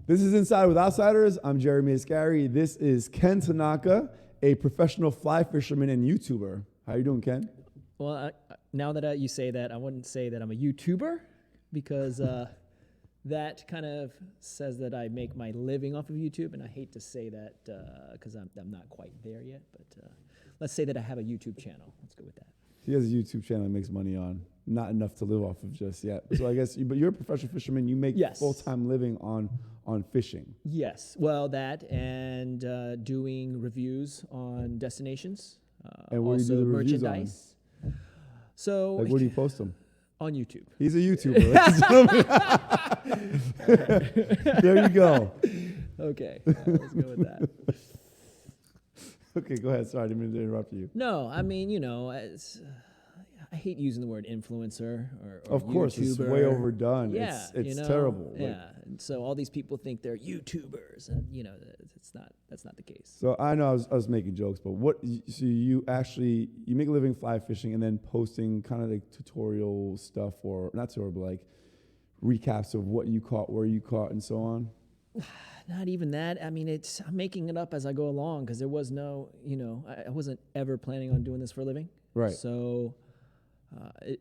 This is Inside with Outsiders. I'm Jeremy Asgari. This is Ken Tanaka, a professional fly fisherman and YouTuber. How you doing, Ken? Well, now that you say that, I wouldn't say that I'm a YouTuber because that kind of says that I make my living off of YouTube, and I hate to say that because I'm not quite there yet. But let's say that I have a YouTube channel. Let's go with that. He has a YouTube channel he makes money on. Not enough to live off of just yet. So I guess, but you're a professional fisherman. You make full-time living on fishing. Yes. Well, that and doing reviews on destinations. And where also do you do the merchandise. reviews on? So like, where do you post them? On YouTube. He's a YouTuber. There you go. Okay. Let's go with that. Okay, go ahead. Sorry, I didn't mean to interrupt you. No, I mean, I hate using the word influencer or of course, YouTuber. It's way overdone. Yeah, it's terrible. Yeah, and so all these people think they're YouTubers, and that's not the case. So I know I was making jokes, but so you make a living fly fishing and then posting kind of like tutorial stuff, or not tutorial, but like recaps of what you caught, where you caught, and so on. Not even that. I mean, I'm making it up as I go along because there was no, I wasn't ever planning on doing this for a living. Right. So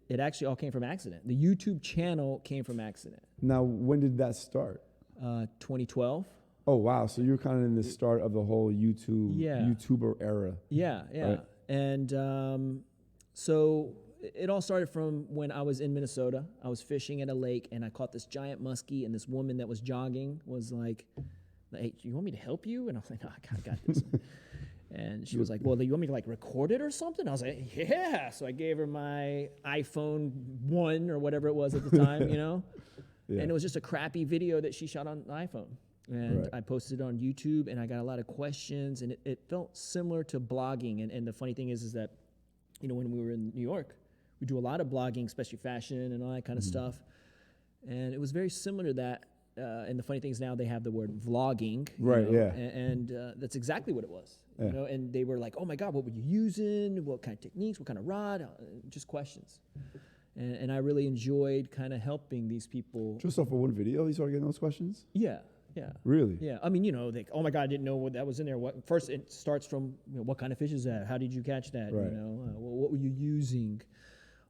it actually all came from accident. The YouTube channel came from accident. Now, when did that start? 2012. Oh, wow. So you're kind of in the start of the whole YouTuber era. Yeah. Right? And so it all started from when I was in Minnesota. I was fishing at a lake, and I caught this giant muskie, and this woman that was jogging was like, hey, you want me to help you? And I was like, no, I got this. And she was like, well, do you want me to like record it or something? I was like, yeah. So I gave her my iPhone 1 or whatever it was at the time, Yeah. And it was just a crappy video that she shot on the iPhone. And I posted it on YouTube, and I got a lot of questions, and it felt similar to blogging. And the funny thing is that, when we were in New York, we do a lot of blogging, especially fashion and all that kind of stuff. And it was very similar to that. And the funny thing is now they have the word vlogging. Right, yeah. And that's exactly what it was. Yeah. And they were like, oh, my God, what were you using? What kind of techniques? What kind of rod? Just questions. And I really enjoyed kind of helping these people. Just off of one video, you started getting those questions? Yeah. Yeah. Really? Yeah. I mean, like, oh my God, I didn't know what that was in there. First, it starts from what kind of fish is that? How did you catch that? Right. What were you using?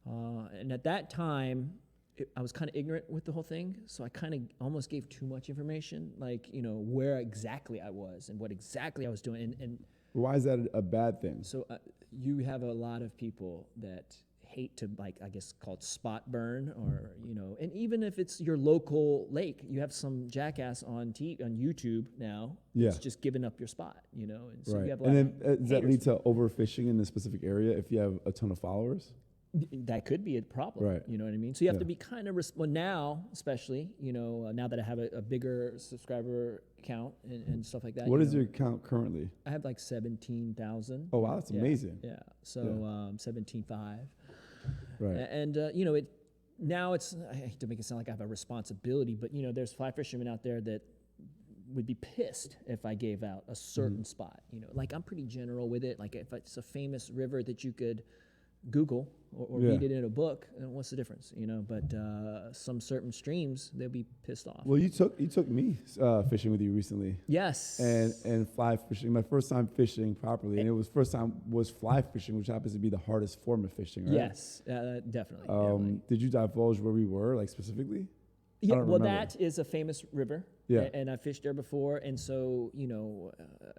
And at that time, I was kind of ignorant with the whole thing, so I kind of almost gave too much information, like where exactly I was and what exactly I was doing. And why is that a bad thing? So you have a lot of people that hate to, like, I guess called spot burn, or and even if it's your local lake, you have some jackass on YouTube now. Yeah. It's just giving up your spot, and so you have. And then does that lead to overfishing in a specific area if you have a ton of followers? That could be a problem, right? You know what I mean? So you have to be kind of now, especially now that I have a bigger subscriber count and stuff like that. What is your count currently? I have like 17,000. Oh wow, that's amazing. Yeah, so 17.5. Right. And now it's, I hate to make it sound like I have a responsibility, but there's fly fishermen out there that would be pissed if I gave out a certain spot. Like I'm pretty general with it. Like if it's a famous river that you could Google or read it in a book, and what's the difference, But some certain streams, they'll be pissed off. Well, you took me fishing with you recently. Yes. And fly fishing. My first time fishing properly, and it was first time was fly fishing, which happens to be the hardest form of fishing, right? Yes, definitely. Did you divulge where we were, like specifically? Yeah, well, that is a famous river. Yeah. And I fished there before, and so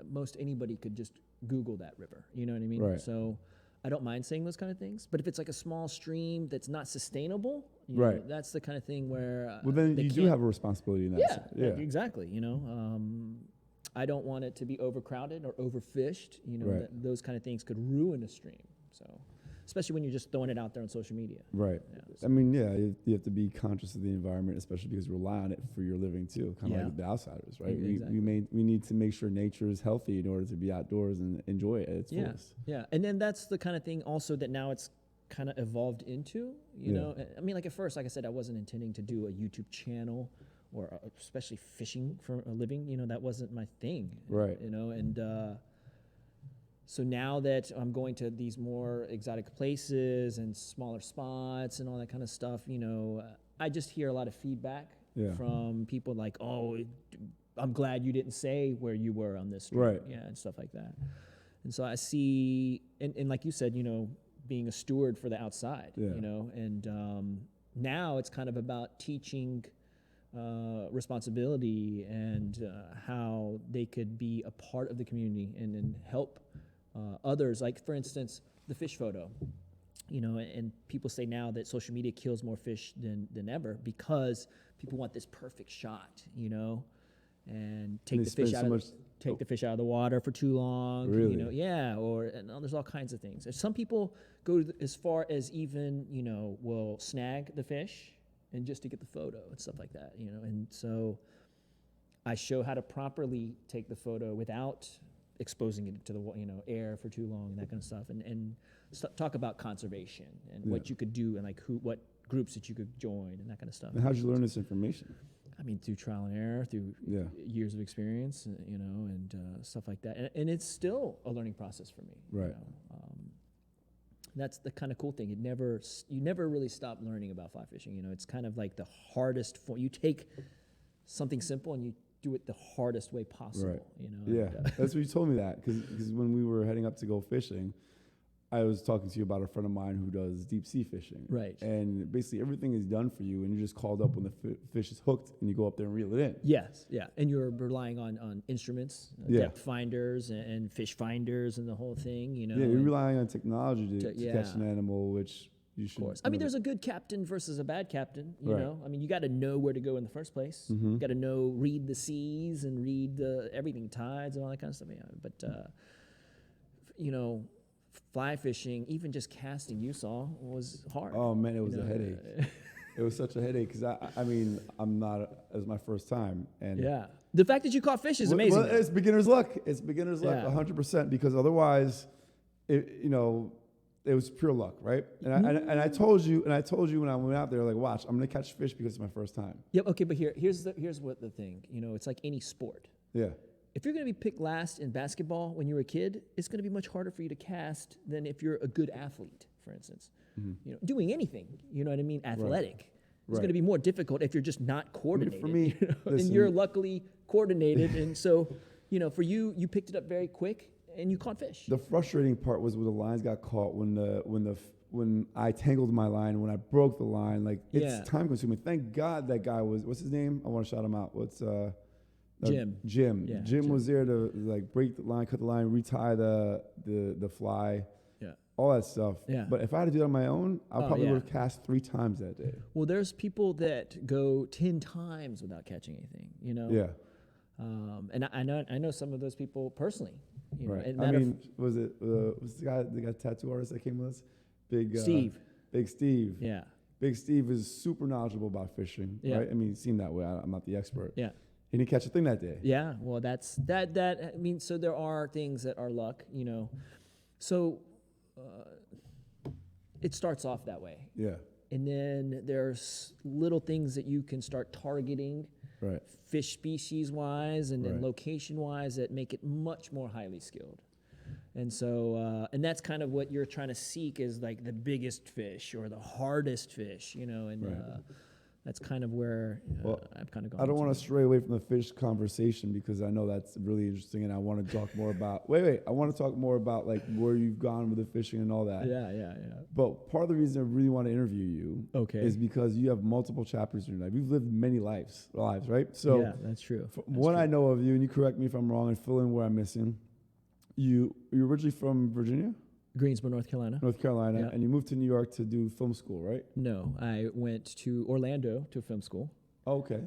most anybody could just Google that river. You know what I mean? Right. So I don't mind saying those kind of things, but if it's like a small stream that's not sustainable, that's the kind of thing where well, then you do have a responsibility in that. Yeah, exactly. I don't want it to be overcrowded or overfished. Those kind of things could ruin a stream. So, especially when you're just throwing it out there on social media. Right. Yeah, so. I mean, you have to be conscious of the environment, especially because you rely on it for your living too, kind of like the outsiders, right? Exactly. We need to make sure nature is healthy in order to be outdoors and enjoy it at its fullest. Yeah, and then that's the kind of thing also that now it's kind of evolved into, you know? I mean, like at first, like I said, I wasn't intending to do a YouTube channel or especially fishing for a living, that wasn't my thing. Right. And so now that I'm going to these more exotic places and smaller spots and all that kind of stuff, I just hear a lot of feedback from people like, oh, I'm glad you didn't say where you were on this stream. Right. Yeah, and stuff like that. And so I see, and like you said, being a steward for the outside, and now it's kind of about teaching responsibility and how they could be a part of the community and help others. Like, for instance, the fish photo. And people say now that social media kills more fish than ever because people want this perfect shot, and take the fish the fish out of the water for too long, Really? There's all kinds of things. Some people go as far as even, will snag the fish and just to get the photo and stuff like that, and so I show how to properly take the photo without exposing it to the air for too long and that kind of stuff, and talk about conservation and what you could do and like what groups that you could join and that kind of stuff. And how'd you learn this information? I mean, through trial and error, through years of experience, and stuff like that. And it's still a learning process for me. Right. That's the kind of cool thing. You never really stop learning about fly fishing. It's kind of like the hardest form. You take something simple and you do it the hardest way possible. Right. Yeah, that's what you told me that because when we were heading up to go fishing, I was talking to you about a friend of mine who does deep sea fishing. Right. And basically everything is done for you, and you're just called up when the fish is hooked, and you go up there and reel it in. Yes, yeah. And you're relying on instruments, depth finders and fish finders and the whole thing, Yeah, you're relying on technology to catch an animal, which you should. Of course. I mean, there's a good captain versus a bad captain, you know? I mean, you got to know where to go in the first place. Mm-hmm. You got to read the seas and read everything, tides and all that kind of stuff. Yeah. But, fly fishing, even just casting, you saw, was hard. Oh man, it was a headache. It was such a headache because it was my first time, and the fact that you caught fish is amazing. Well, it's beginner's luck. It's beginner's luck, 100%. Because otherwise, it was pure luck, right? And I told you when I went out there, like, watch, I'm gonna catch fish because it's my first time. Yep. Okay, but here's what the thing. It's like any sport. Yeah. If you're going to be picked last in basketball when you were a kid, it's going to be much harder for you to cast than if you're a good athlete, for instance. Mm-hmm. Doing anything, you know what I mean, athletic. It's going to be more difficult if you're just not coordinated. For me, and you're luckily coordinated, and so, for you picked it up very quick and you caught fish. The frustrating part was when the lines got caught, when I tangled my line, when I broke the line, like it's time consuming. Thank God that guy what's his name? I want to shout him out. Jim. Yeah, Jim was there to like break the line, cut the line, retie the fly, all that stuff. Yeah. But if I had to do it on my own, I probably would have cast 3 times that day. Well, there's people that go 10 times without catching anything. Yeah. And I know some of those people personally. Right. And was the guy tattoo artist that came with us? Big Steve. Yeah. Big Steve is super knowledgeable about fishing. Yeah. Right. I mean, it seemed that way. I'm not the expert. Yeah. He didn't catch a thing that day. Yeah, well, that's that. I mean, so there are things that are luck, So it starts off that way. Yeah. And then there's little things that you can start targeting, right? Fish species wise and then location wise that make it much more highly skilled. And so, and that's kind of what you're trying to seek is like the biggest fish or the hardest fish, and. That's kind of where I've kind of gone. I don't want to stray away from the fish conversation because I know that's really interesting, and I want to talk more about. I want to talk more about like where you've gone with the fishing and all that. Yeah. But part of the reason I really want to interview you, is because you have multiple chapters in your life. You've lived many lives, right? So yeah, that's true. I know of you, and you correct me if I'm wrong, and fill in where I'm missing. You're originally from Virginia? Greensboro, North Carolina. Yeah. And you moved to New York to do film school, right? No, I went to Orlando to film school. Oh, okay.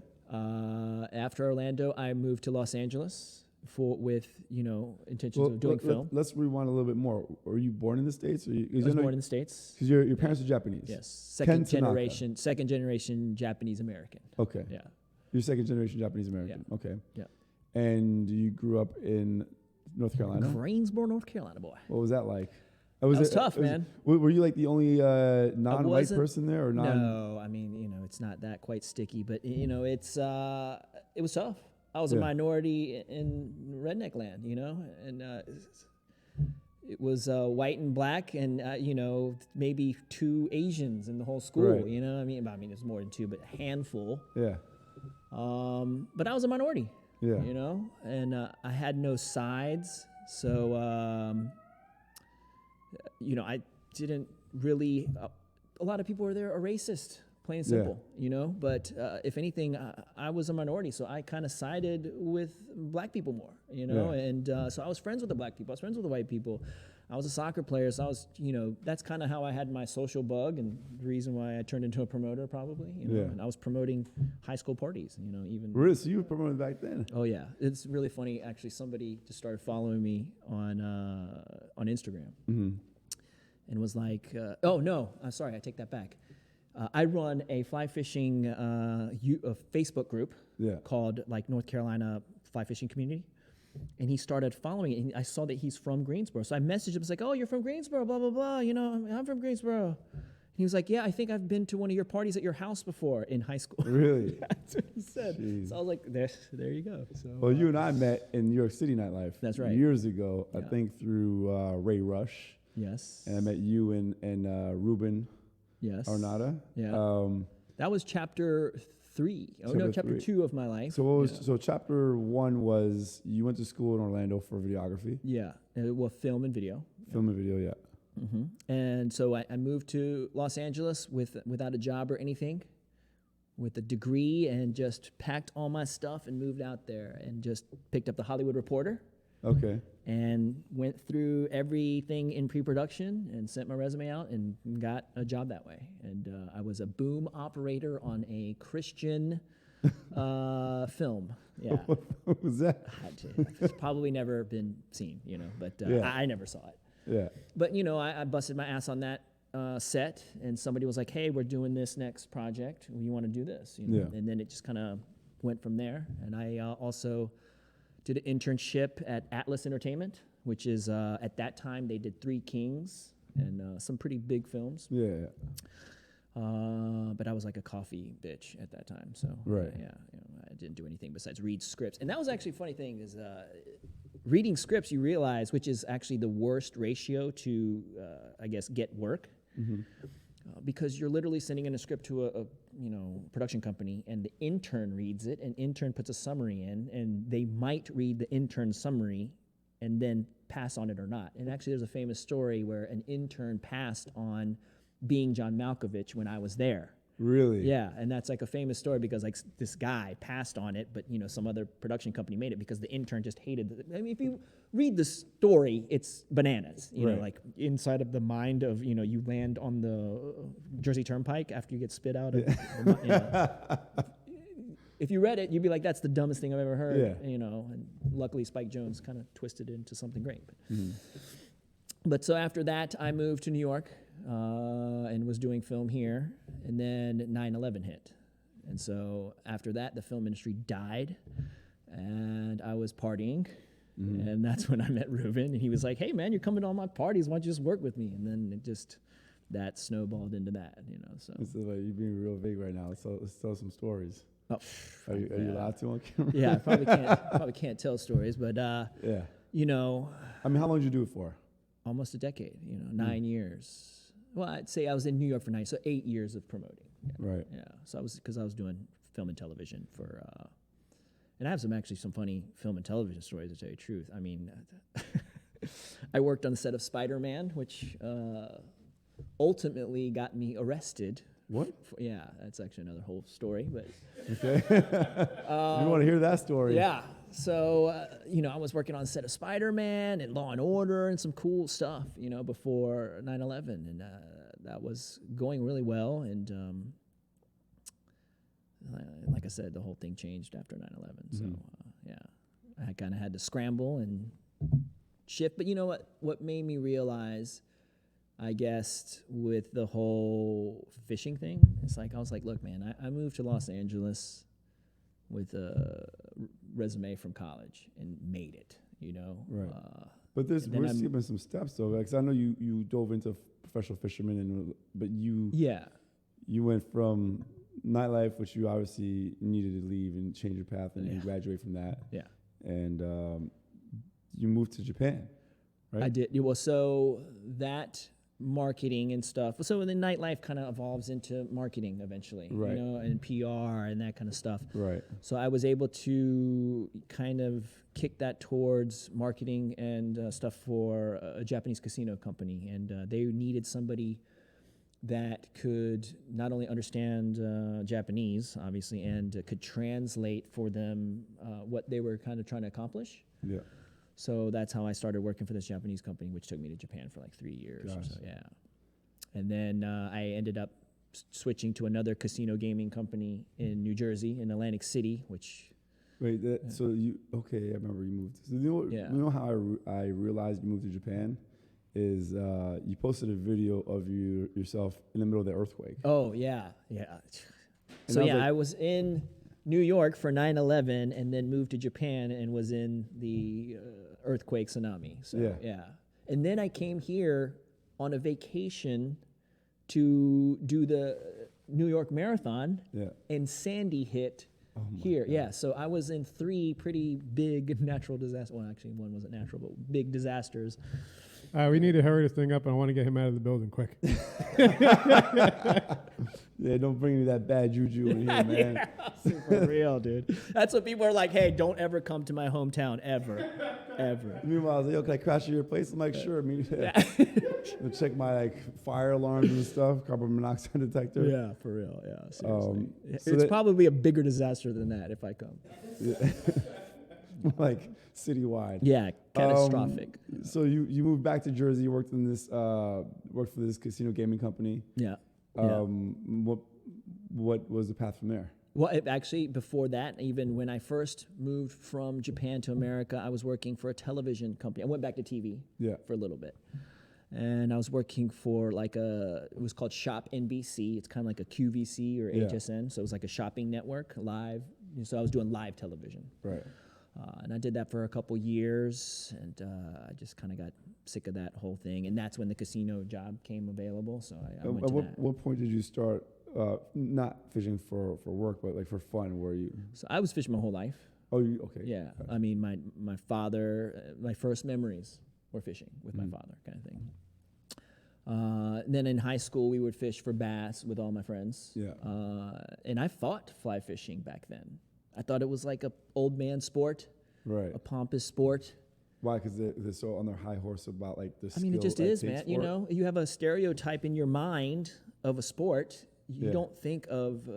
After Orlando, I moved to Los Angeles with intentions of doing film. Let's rewind a little bit more. Were you born in the States? I was born in the States. Because your parents are Japanese. Yes, second generation Japanese American. Okay. Yeah. You're second generation Japanese American. Yeah. Okay. Yeah. And you grew up in North Carolina? Greensboro, North Carolina, boy. What was that like? That was tough, man. Were you like the only non-white person there, or non? No, I mean, it's not that quite sticky, but it was tough. I was a minority in redneck land, and it was white and black, and maybe 2 Asians in the whole school. Right. I mean, it's more than 2, but a handful. Yeah. But I was a minority. Yeah. You know, and I had no sides, so you know, I didn't really. A lot of people were there are racist, plain and simple. You know, but if anything, I was a minority, so I kind of sided with black people more. You know, and so I was friends with the black people. I was friends with the white people. I was a soccer player, so I was, you know, that's kind of how I had my social bug, and the reason why I turned into a promoter, probably. You know? And I was promoting high school parties, you know, even. Really? So you were promoting back then? Oh yeah, it's really funny. Actually, somebody just started following me on Instagram, and was like, "Oh no, I'm sorry, I take that back. I run a fly fishing a Facebook group called like North Carolina Fly Fishing Community." And he started following it, and I saw that he's from Greensboro. So I messaged him, I was like, "Oh, you're from Greensboro, blah, blah, blah. You know, I'm from Greensboro." And he was like, "Yeah, I think I've been to one of your parties at your house before in high school." Really? That's what he said. Jeez. So I was like, there you go. So, Well, you and I met in New York City nightlife. That's right. Years ago, I think through Ray Rush. Yes. And I met you and Ruben Arnada. Yeah. That was chapter 3. Oh, no, chapter 2 of my life. So what was so chapter 1 was you went to school in Orlando for videography? Yeah. Well, film and video. Film and video, yeah. And so I moved to Los Angeles without a job or anything, with a degree, and just packed all my stuff and moved out there and just picked up the Hollywood Reporter. Okay. And went through everything in pre-production and sent my resume out and got a job that way. And I was a boom operator on a Christian film. Yeah. What was that? It's probably never been seen, you know, but I never saw it. Yeah. But, you know, I busted my ass on that set, and somebody was like, "Hey, we're doing this next project. You want to do this?" You know? Yeah. And then it just kind of went from there. And I also did an internship at Atlas Entertainment, which is, at that time, they did Three Kings and some pretty big films. Yeah. But I was like a coffee bitch at that time. So, right. You know, I didn't do anything besides read scripts. And that was actually a funny thing is reading scripts, you realize, which is actually the worst ratio to, I guess, get work. Because you're literally sending in a script to a production company, and the intern reads it, and intern puts a summary in, and they might read the intern summary and then pass on it or not. And actually, there's a famous story where an intern passed on being John Malkovich when I was there. Really? Yeah, and that's like a famous story because like this guy passed on it, but you know some other production company made it because the intern just hated it. I mean, if you read the story, it's bananas. You know, like inside of the mind of you land on the Jersey Turnpike after you get spit out of. You know. If you read it, you'd be like, "That's the dumbest thing I've ever heard." Yeah. You know, and luckily Spike Jonze kind of twisted it into something great. But so after that, I moved to New York. And was doing film here, and then 9/11 hit, and so after that the film industry died, and I was partying, and that's when I met Ruben, and he was like, "Hey man, you're coming to all my parties, why don't you just work with me?" And then it just that snowballed into that, So It's like you're being real big right now. Let's tell some stories. Oh, are you allowed to on camera? Yeah, I probably can't tell stories, but yeah, I mean, how long did you do it for? Almost a decade, 9 years. Well, I'd say I was in New York for 9, so 8 years of promoting. Yeah. Right. Yeah. So I was doing film and television for, and I have some funny film and television stories to tell you the truth. I mean, I worked on the set of Spider-Man, which ultimately got me arrested. What? Yeah, that's actually another whole story, but. Okay. You want to hear that story? Yeah. So, I was working on a set of Spider-Man and Law & Order and some cool stuff, before 9/11. And that was going really well. And like I said, the whole thing changed after 9/11. So, I kind of had to scramble and shift. But you know what? What made me realize, I guess, with the whole fishing thing, it's like I was like, look, man, I moved to Los Angeles with a resume from college and made it, Right. But we're skipping some steps though, because I know you dove into professional fisherman, but you went from nightlife, which you obviously needed to leave and change your path and graduate from that. Yeah. And you moved to Japan, right? I did. Well, so that marketing and stuff. So the nightlife kind of evolves into marketing eventually, Right. you know, and PR and that kind of stuff. Right. So I was able to kind of kick that towards marketing and stuff for a Japanese casino company, and they needed somebody that could not only understand Japanese, obviously, and could translate for them what they were kind of trying to accomplish. Yeah. So that's how I started working for this Japanese company, which took me to Japan for like 3 years. Gotcha. Or so, yeah. And then I ended up switching to another casino gaming company in New Jersey, in Atlantic City, which... Wait, so you, okay, I remember you moved. So you know how I realized you moved to Japan? Is you posted a video of yourself in the middle of the earthquake. Oh, yeah, yeah. And So, I I was in New York for 9/11 and then moved to Japan and was in the earthquake tsunami. So, yeah. And then I came here on a vacation to do the New York Marathon, and Sandy hit here. God. Yeah, so I was in 3 pretty big natural disasters. Well, actually, one wasn't natural, but big disasters. We need to hurry this thing up, and I want to get him out of the building quick. Yeah, don't bring me that bad juju in here, man. Yeah, for real, dude. That's what people are like, hey, don't ever come to my hometown, ever. Meanwhile, I was like, yo, can I crash at your place? I'm like, sure. I mean, I'll check my fiire alarms and stuff, carbon monoxide detector. Yeah, for real, yeah, seriously. So it's probably a bigger disaster than that if I come. Like citywide. Yeah, catastrophic. So you moved back to Jersey. You worked in this worked for this casino gaming company. Yeah. What was the path from there? Well, actually, before that, even when I first moved from Japan to America, I was working for a television company. I went back to TV for a little bit. And I was working for it was called Shop NBC. It's kind of like a QVC or HSN. So it was like a shopping network, live. So I was doing live television. Right. And I did that for a couple years, and I just kind of got sick of that whole thing. And that's when the casino job came available, so I went to that. At what point did you start, not fishing for work, but like for fun? Were you? So I was fishing my whole life. Oh, okay. Yeah. Gotcha. I mean, my father, my first memories were fishing with my father, kind of thing. Then in high school, we would fish for bass with all my friends. Yeah. And I fought fly fishing back then. I thought it was like a old man sport, right? A pompous sport. Why? Because they're so on their high horse about like this. I mean, it just is, man. Sport. You know, you have a stereotype in your mind of a sport. You don't think of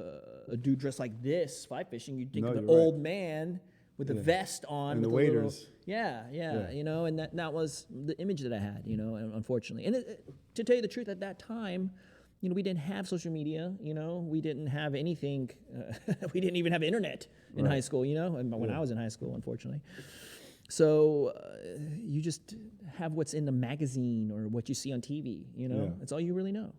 a dude dressed like this fly fishing. You think of an old man with a vest on, and with the waders. Yeah. You know, and that was the image that I had. You know, unfortunately, and to tell you the truth, at that time, you know, we didn't have social media, you know, we didn't have anything, we didn't even have internet in high school, you know, and when I was in high school, unfortunately. So you just have what's in the magazine or what you see on TV, you know, that's all you really know.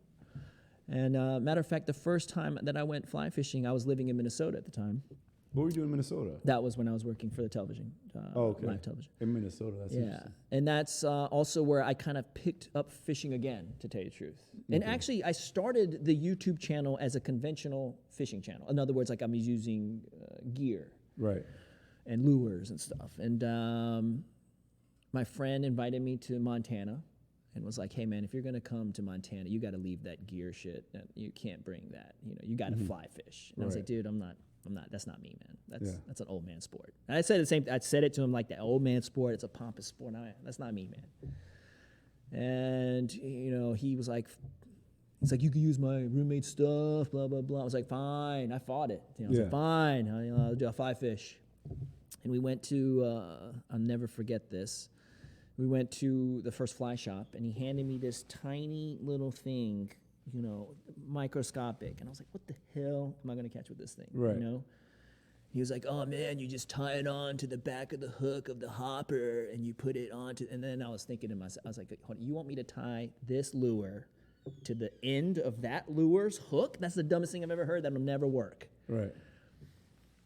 And matter of fact, the first time that I went fly fishing, I was living in Minnesota at the time. What were you doing in Minnesota? That was when I was working for the television, live television. In Minnesota, that's interesting. And that's also where I kind of picked up fishing again, to tell you the truth. And actually, I started the YouTube channel as a conventional fishing channel. In other words, like I'm using gear. Right. And lures and stuff. And my friend invited me to Montana and was like, hey, man, if you're going to come to Montana, you got to leave that gear shit. You can't bring that. You know, you got to fly fish. And I was like, dude, I'm not. That's not me, man. That's an old man sport. And I said the same. I said it to him like that old man sport. It's a pompous sport. That's not me, man. And you know, he's like, you can use my roommate's stuff, blah blah blah. I was like, fine. I fought it. You know, I was like, fine. I'll do a fly fish. And we went to. I'll never forget this. We went to the first fly shop, and he handed me this tiny little thing. You know, microscopic. And I was like, what the hell am I going to catch with this thing? Right. You know? He was like, oh, man, you just tie it on to the back of the hook of the hopper and you put it onto, and then I was thinking to myself, I was like, hold on, you want me to tie this lure to the end of that lure's hook? That's the dumbest thing I've ever heard. That'll never work. Right.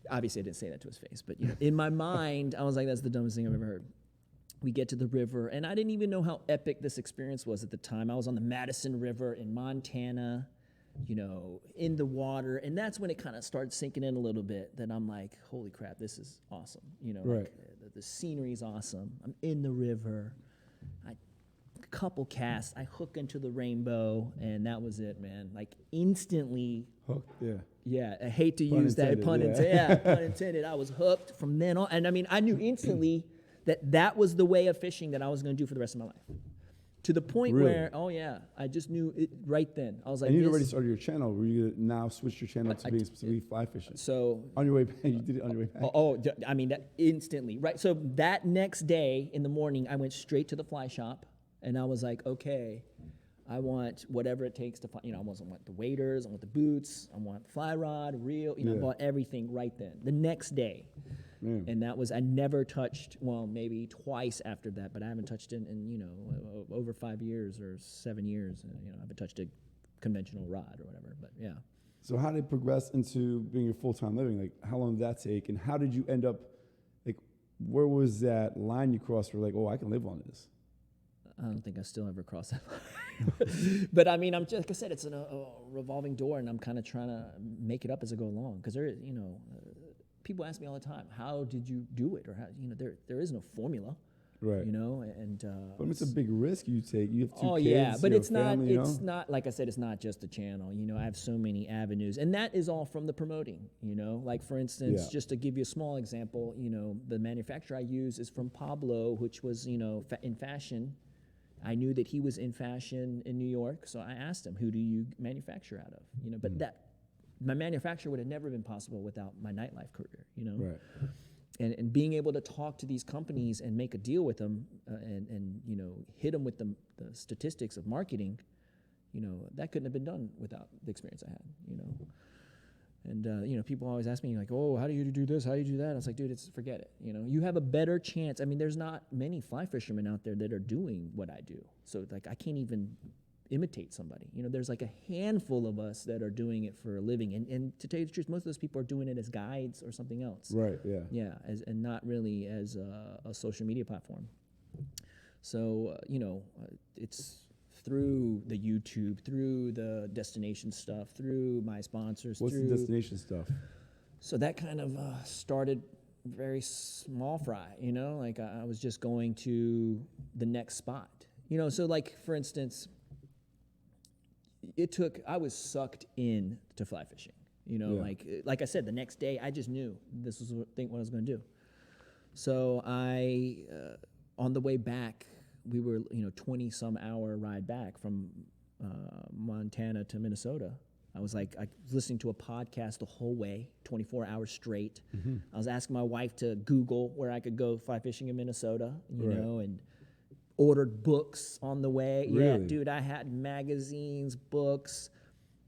Obviously, I didn't say that to his face, but you know, in my mind, I was like, that's the dumbest thing I've ever heard. We get to the river, and I didn't even know how epic this experience was at the time. I was on the Madison River in Montana, you know, in the water, and that's when it kind of started sinking in a little bit. Then I'm like, holy crap, this is awesome. You know, right. Like, the scenery's awesome. I'm in the river. I couple casts, I hook into the rainbow, and that was it, man. Like instantly. Hooked, yeah. Yeah, I hate to Pun use that intended, pun yeah. intended. Yeah, pun intended. I was hooked from then on, and I mean, I knew instantly that was the way of fishing that I was going to do for the rest of my life. To the point Really? where, oh yeah, I just knew it right then. I was like, And you'd this- already started your channel. Were you gonna now switch your channel to being specifically fly fishing? So On your way back, you did it on your way back. I mean, that instantly, right? So that next day in the morning, I went straight to the fly shop, and I was like, okay, I want whatever it takes to, I want the waders, I want the boots, I want fly rod, reel, I Yeah. bought everything right then. The next day, Man. and that was, I never touched, well, maybe twice after that, but I haven't touched it in over 5 years or 7 years. I haven't touched a conventional rod or whatever, but yeah. So how did it progress into being your full-time living? Like, how long did that take? And how did you end up, like, where was that line you crossed where like, oh, I can live on this? I don't think I still ever crossed that line. But I mean, like I said, it's a revolving door, and I'm kind of trying to make it up as I go along. Because people ask me all the time, how did you do it? Or how, there is no formula. Right. And But it's a big risk you take. You have two kids. yeah, but you have it's not. family, It's not like I said. It's not just the channel. I have so many avenues, and that is all from the promoting. Like for instance, Yeah. just to give you a small example, the manufacturer I use is from Pablo, which was in fashion. I knew that he was in fashion in New York, so I asked him, "Who do you manufacture out of?" But my manufacture would have never been possible without my nightlife career. Right. And being able to talk to these companies and make a deal with them and hit them with the statistics of marketing, that couldn't have been done without the experience I had, And people always ask me like, oh, how do you do this? How do you do that? I was like, dude, forget it. You have a better chance. I mean, there's not many fly fishermen out there that are doing what I do. So like, I can't even imitate somebody. There's like a handful of us that are doing it for a living. And to tell you the truth, most of those people are doing it as guides or something else. Right, yeah. Yeah, and not really as a social media platform. So, it's through the YouTube, through the destination stuff, through my sponsors. What's the destination stuff? So that kind of started very small fry, like I was just going to the next spot. So like, for instance, I was sucked in to fly fishing. Like I said, the next day I just knew this was what I was going to do. So I, on the way back, we were 20 some hour ride back from Montana to Minnesota. I was listening to a podcast the whole way, 24 hours straight. Mm-hmm. I was asking my wife to Google where I could go fly fishing in Minnesota, and ordered books on the way. Really? Yeah, dude, I had magazines, books.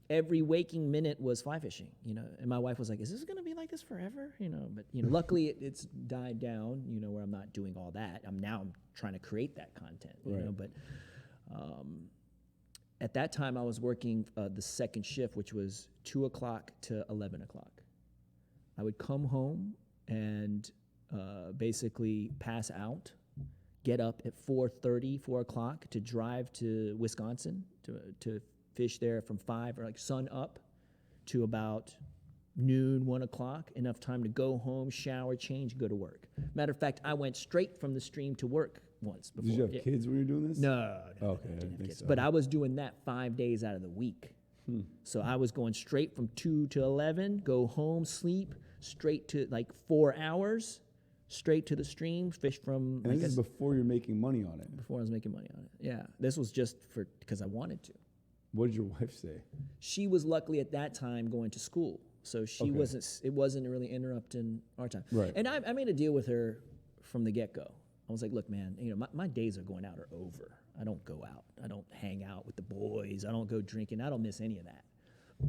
Every waking minute was fly fishing, and my wife was like, is this going to be like this forever? But luckily it's died down, where I'm not doing all that. I'm trying to create that content, but at that time I was working the second shift, which was 2 o'clock to 11 o'clock. I would come home and basically pass out, get up at 4:30, 4 o'clock to drive to Wisconsin to fish there from 5 or like sun up to about noon, 1 o'clock, enough time to go home, shower, change, go to work. Matter of fact, I went straight from the stream to work once before. Did you have kids when you were doing this? No. Okay, I didn't didn't have think kids. so. But I was doing that 5 days out of the week. So I was going straight from 2 to 11, go home, sleep, straight to like 4 hours, straight to the stream, fish from. And this is before you're making money on it. Before I was making money on it. Yeah. This was just because I wanted to. What did your wife say? She was luckily at that time going to school, so she it wasn't really interrupting our time. Right. And I made a deal with her from the get-go. I was like, look, man, my days of going out are over. I don't go out. I don't hang out with the boys. I don't go drinking. I don't miss any of that.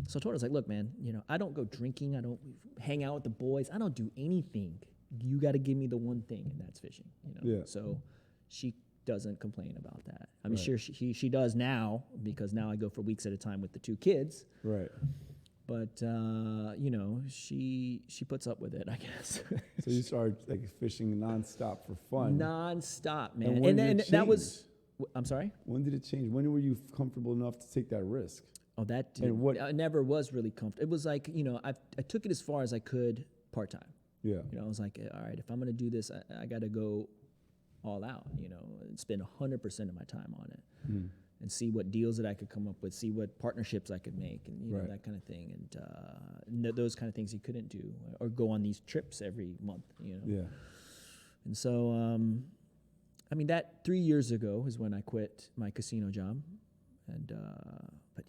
So I told her, I was like, look, man, I don't go drinking. I don't hang out with the boys. I don't do anything. You got to give me the one thing, and that's fishing. Yeah. So she doesn't complain about that. I mean, sure, she does now, because now I go for weeks at a time with the 2 kids. Right. But she puts up with it, I guess. So you started like fishing nonstop for fun. Nonstop, man. And when did it that was. change? I'm sorry. When did it change? When were you comfortable enough to take that risk? Oh, that And what- I never was really comfortable. It was like I took it as far as I could part time. Yeah. I was like, all right, if I'm gonna do this, I got to go all out, and spend 100% of my time on it. Mm. And see what deals that I could come up with, see what partnerships I could make, and Right. that kind of thing, and those kind of things you couldn't do, or go on these trips every month, Yeah. And so, that 3 years ago is when I quit my casino job, and but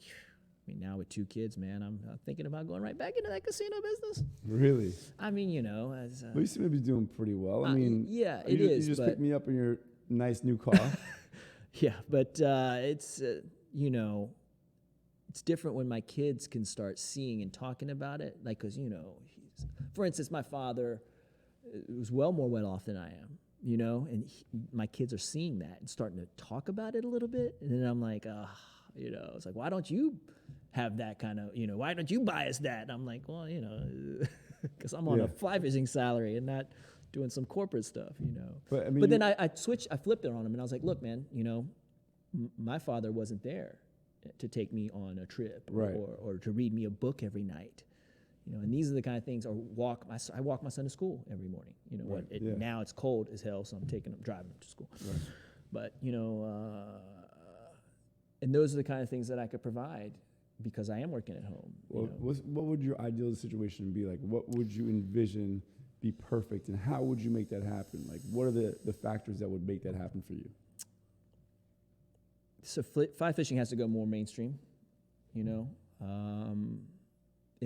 now with 2 kids, man, I'm thinking about going right back into that casino business. Really? As But you seem to be doing pretty well. I mean, yeah, you is. You just but picked me up in your nice new car. yeah, but it's it's different when my kids can start seeing and talking about it. Like, because for instance, my father was more well off than I am. And my kids are seeing that and starting to talk about it a little bit. And then I'm like, it's like, why don't you have that kind of, why don't you buy us that? And I'm like, well, because I'm on a fly fishing salary and not doing some corporate stuff, But I mean, But then I flipped it on him, and I was like, look, man, my father wasn't there to take me on a trip Right. or to read me a book every night. And these are the kind of things, or I walk my son to school every morning. Right. Now it's cold as hell, so I'm driving him to school. Right. But, and those are the kind of things that I could provide because I am working at home. Well, what would your ideal situation be like? What would you envision be perfect, and how would you make that happen? Like, what are the factors that would make that happen for you? So fly fishing has to go more mainstream, in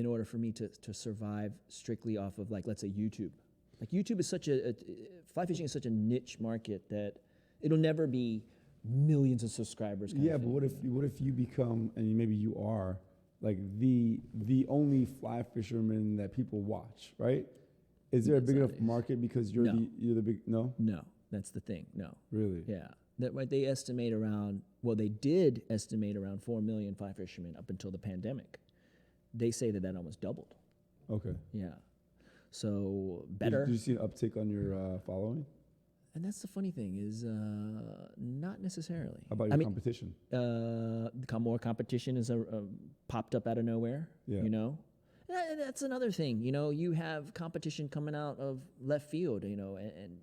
order for me to survive strictly off of, like, let's say YouTube. Like, YouTube is fly fishing is such a niche market that it'll never be millions of subscribers. Yeah, but what if you become, and maybe you are, like the only fly fisherman that people watch, right? Is there a big enough market because you're the big no? No, that's the thing. No. Really? Yeah. That what they estimate around. Well, they did estimate around 4 million fly fishermen up until the pandemic. They say that almost doubled. Okay. Yeah. So better. Did you see an uptick on your following? And that's the funny thing is not necessarily. How about your competition? More competition is popped up out of nowhere. Yeah. And that's another thing. You have competition coming out of left field. And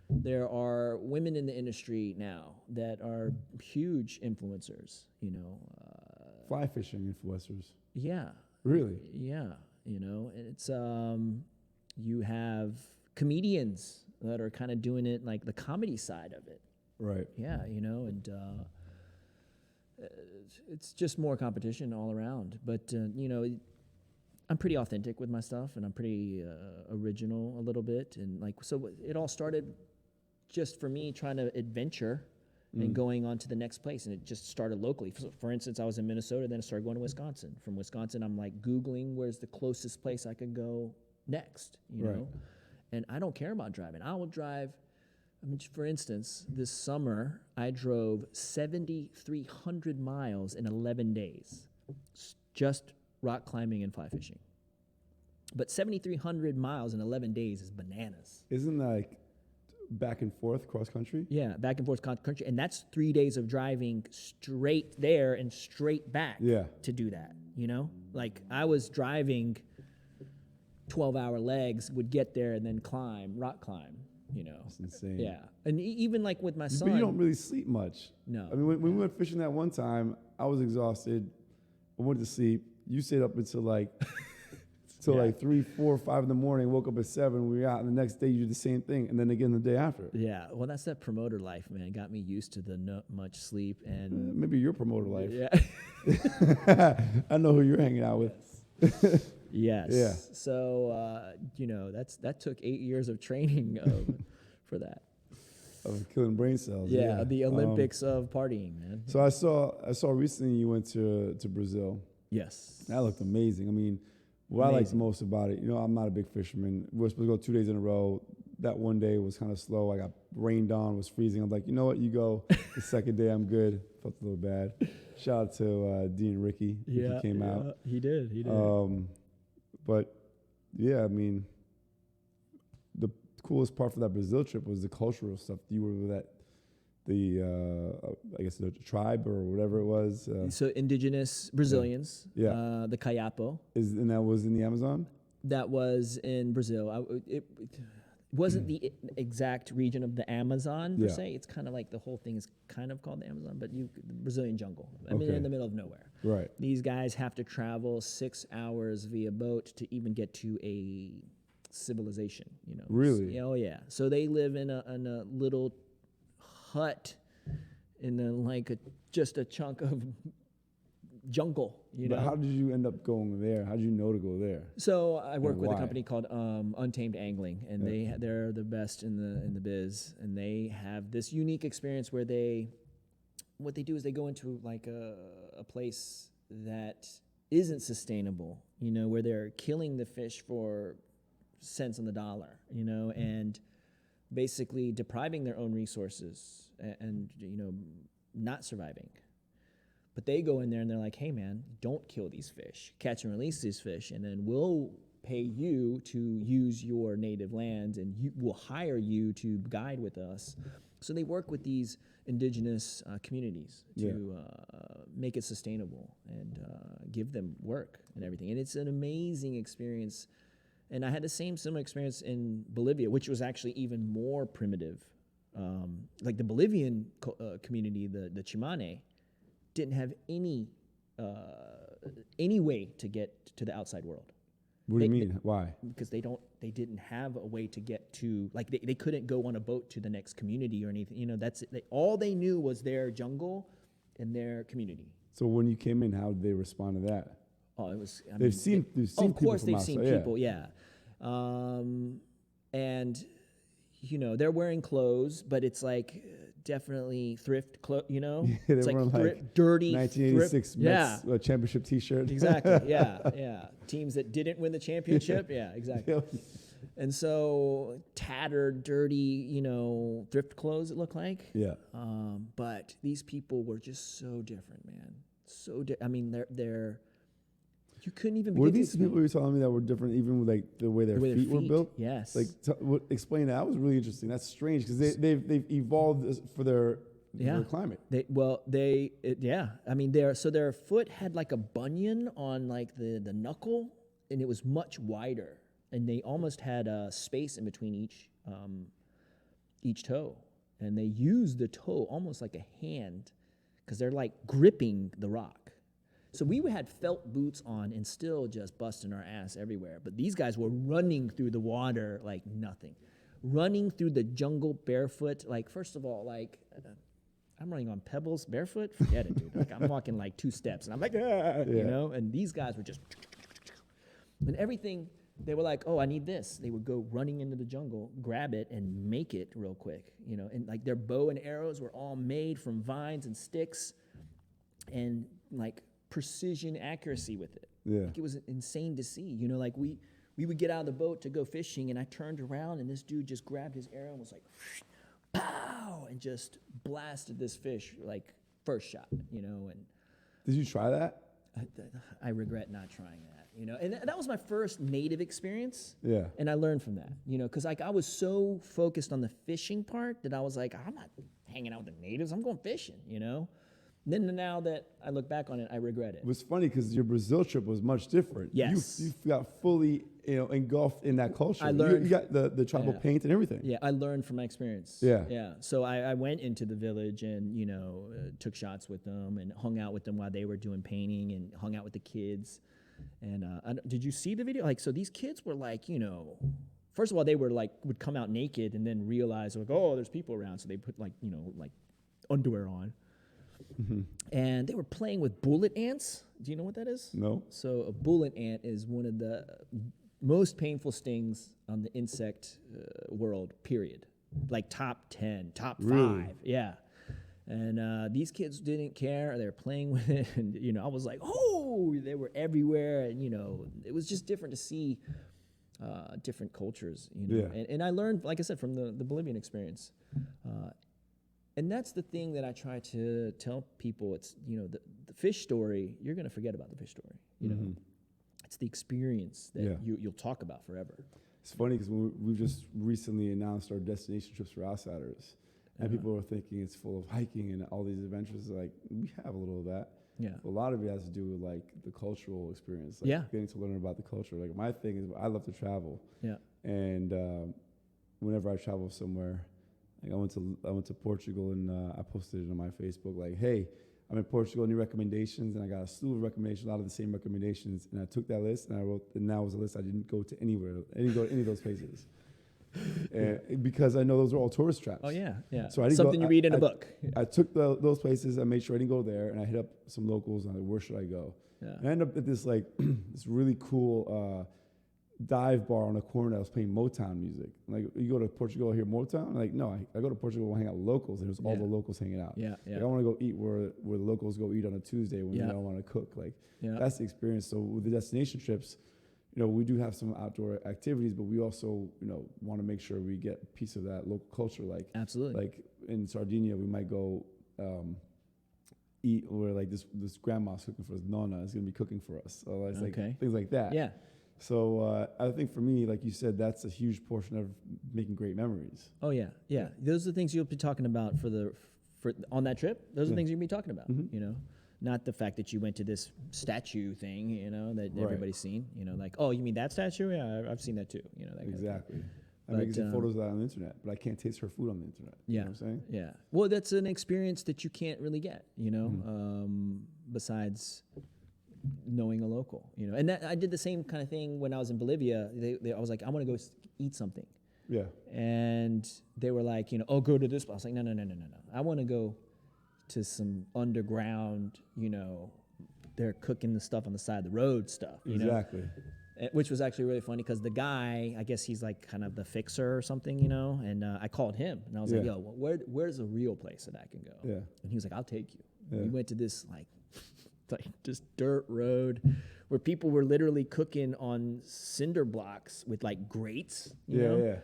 there are women in the industry now that are huge influencers. Fly fishing influencers. Yeah. Really? Yeah. And it's you have comedians that are kind of doing it like the comedy side of it. Right. Yeah, and it's just more competition all around. But, I'm pretty authentic with my stuff, and I'm pretty original a little bit. And, so it all started just for me trying to adventure and going on to the next place. And it just started locally. For instance, I was in Minnesota, then I started going to Wisconsin. From Wisconsin, I'm Googling where's the closest place I could go next, you know? And I don't care about driving. I will drive. For instance, this summer, I drove 7,300 miles in 11 days, just rock climbing and fly fishing. But 7,300 miles in 11 days is bananas. Isn't that back and forth cross country? Yeah, back and forth cross country. And that's 3 days of driving straight there and straight back to do that, I was driving 12-hour legs, would get there and then rock climb, That's insane. Yeah. And even with my son. But you don't really sleep much. No. I mean, when we went fishing that one time, I was exhausted. I went to sleep. You stayed up until till 3, 4, 5 in the morning, woke up at 7, we were out, and the next day you did the same thing, and then again the day after. Yeah. Well, that's that promoter life, man. It got me used to the not much sleep and. Maybe your promoter life. Yeah. I know who you're hanging out with. Yes. Yeah. So that took 8 years of training for that. Of killing brain cells. Yeah, the Olympics of partying, man. So I saw recently you went to Brazil. Yes. That looked amazing. I mean, what I liked most about it, I'm not a big fisherman. We were supposed to go 2 days in a row. That one day was kind of slow. I got rained on, was freezing. I'm like, you know what? You go. The second day, I'm good. Felt a little bad. Shout out to Dean and Ricky. Ricky came out. He did. But yeah, I mean, the coolest part for that Brazil trip was the cultural stuff. You were with I guess the tribe or whatever it was. So indigenous Brazilians. Yeah. The Kayapo. And that was in the Amazon? That was in Brazil. wasn't the exact region of the Amazon per Yeah. se. It's kind of like the whole thing is kind of called the Amazon, but the Brazilian jungle. I mean, Okay. in the middle of nowhere. Right. These guys have to travel 6 hours via boat to even get to a civilization. You know. Really? Oh yeah. So they live in a little hut in just a chunk of jungle. You But know. how did you end up going there? How did you know to go there? So I work with a why? company called Untamed Angling, and they're the best in the biz, and they have this unique experience where what they do is they go into like a place that isn't sustainable, you know, where they're killing the fish for cents on the dollar, you know, and basically depriving their own resources and you know, not surviving. But they go in there and they're like, hey man, don't kill these fish, catch and release these fish, and then we'll pay you to use your native land, and we'll hire you to guide with us. So they work with these indigenous communities to make it sustainable and give them work and everything. And it's an amazing experience. And I had the similar experience in Bolivia, which was actually even more primitive. Like the Bolivian community, the Chimane, didn't have any way to get to the outside world. What do you mean? Why? Because they didn't have a way to get to, like they couldn't go on a boat to the next community or anything. You know, that's it. All they knew was their jungle and their community. So when you came in, how did they respond to that? Oh, it was. They've seen of course, people they've seen people. Yeah, and you know they're wearing clothes, but it's like definitely thrift clothes. You know, They it's were like dirty 1986 thrift. Mets championship T-shirt. Exactly. Yeah. Teams that didn't win the championship. Yeah, exactly. And so tattered, dirty, you know, thrift clothes. It looked like. Yeah. But these people were just so different, man. I mean, they're. You couldn't even. Were these people you were telling me that were different, even with like the way their feet were built? Yes. Like, explain that. That was really interesting. That's strange because they've evolved for their climate. I mean, their foot had like a bunion on like the knuckle, and it was much wider, and they almost had a space in between each toe, and they used the toe almost like a hand, because they're like gripping the rock. So we had felt boots on and still just busting our ass everywhere. But these guys were running through the water like nothing. Running through the jungle barefoot. Like, first of all, like, I'm running on pebbles barefoot. Forget it, dude. Like, I'm walking like 2 steps. And I'm like, you know? And these guys were just... And everything, they were like, oh, I need this. They would go running into the jungle, grab it, and make it real quick. You know, and like their bow and arrows were all made from vines and sticks. And like... precision accuracy with it. Yeah. Like it was insane to see. You know, like we would get out of the boat to go fishing, and I turned around and this dude just grabbed his arrow and was like, pow, and just blasted this fish like first shot, you know. And did you try that? I regret not trying that, you know. And that was my first native experience. Yeah. And I learned from that, you know, because like I was so focused on the fishing part that I was like, I'm not hanging out with the natives. I'm going fishing, you know. Then now that I look back on it, I regret it. It was funny because your Brazil trip was much different. Yes. You got fully, you know, engulfed in that culture. I learned. You got the tribal paint and everything. Yeah, I learned from my experience. Yeah. Yeah. So I went into the village and, you know, took shots with them and hung out with them while they were doing painting and hung out with the kids. And did you see the video? Like, so these kids were like, you know, first of all, they were like, would come out naked and then realize, like, oh, there's people around. So they put like, you know, like underwear on. Mm-hmm. And they were playing with bullet ants. Do you know what that is? No. So a bullet ant is one of the most painful stings on the insect world, period. Like top 10, top 5. Really? Yeah. And these kids didn't care. They were playing with it. And, you know, I was like, oh, they were everywhere. And, you know, it was just different to see different cultures, you know. Yeah. And I learned, like I said, from the Bolivian experience. And that's the thing that I try to tell people. It's, you know, the fish story, you're going to forget about the fish story. You know, it's the experience that you'll talk about forever. It's funny because we've just recently announced our destination trips for outsiders. And people are thinking it's full of hiking and all these adventures. Like, we have a little of that. Yeah. A lot of it has to do with, like, the cultural experience. Like, getting to learn about the culture. Like, my thing is I love to travel. Yeah. And whenever I travel somewhere, like I went to Portugal, and I posted it on my Facebook, like, hey, I'm in Portugal, any recommendations? And I got a slew of recommendations, a lot of the same recommendations. And I took that list and I wrote, and now was a list I didn't go to anywhere, I didn't go to any of those places. And because I know those are all tourist traps. Oh yeah, yeah. So I didn't Something you read in a book. I took those places, I made sure I didn't go there, and I hit up some locals, and I was like, where should I go? Yeah. And I ended up at this like, this really cool dive bar on a corner that was playing Motown music. Like, you go to Portugal, hear Motown? Like, no, I go to Portugal and hang out with locals, and there's all the locals hanging out. Yeah, yeah. Like, I want to go eat where the locals go eat on a Tuesday when they don't want to cook. Like, that's the experience. So with the destination trips, we do have some outdoor activities, but we also, want to make sure we get a piece of that local culture. Like, absolutely. Like in Sardinia, we might go eat where like this grandma's cooking for us. Nonna is going to be cooking for us. So it's like things like that. Yeah. So I think for me, like you said, that's a huge portion of making great memories. Oh yeah, yeah. Those are the things you'll be talking about for on that trip. Those are the things you'll be talking about. Not the fact that you went to this statue thing, that everybody's seen. Like, oh, you mean that statue? Yeah, I've seen that too. That exactly. I make some photos of that on the internet, but I can't taste her food on the internet. Yeah, you know what I'm saying? Yeah. Well, that's an experience that you can't really get. Besides knowing a local, and that I did the same kind of thing when I was in Bolivia. I was like, I want to go eat something. Yeah. And they were like, oh, go to this. I was like, no. I want to go to some underground, they're cooking the stuff on the side of the road stuff. Exactly. Which was actually really funny because the guy, I guess he's like kind of the fixer or something, and I called him and I was like, yo, where's a real place that I can go? Yeah. And he was like, I'll take you. Yeah. We went to this like this dirt road where people were literally cooking on cinder blocks with like grates, you know? Yeah.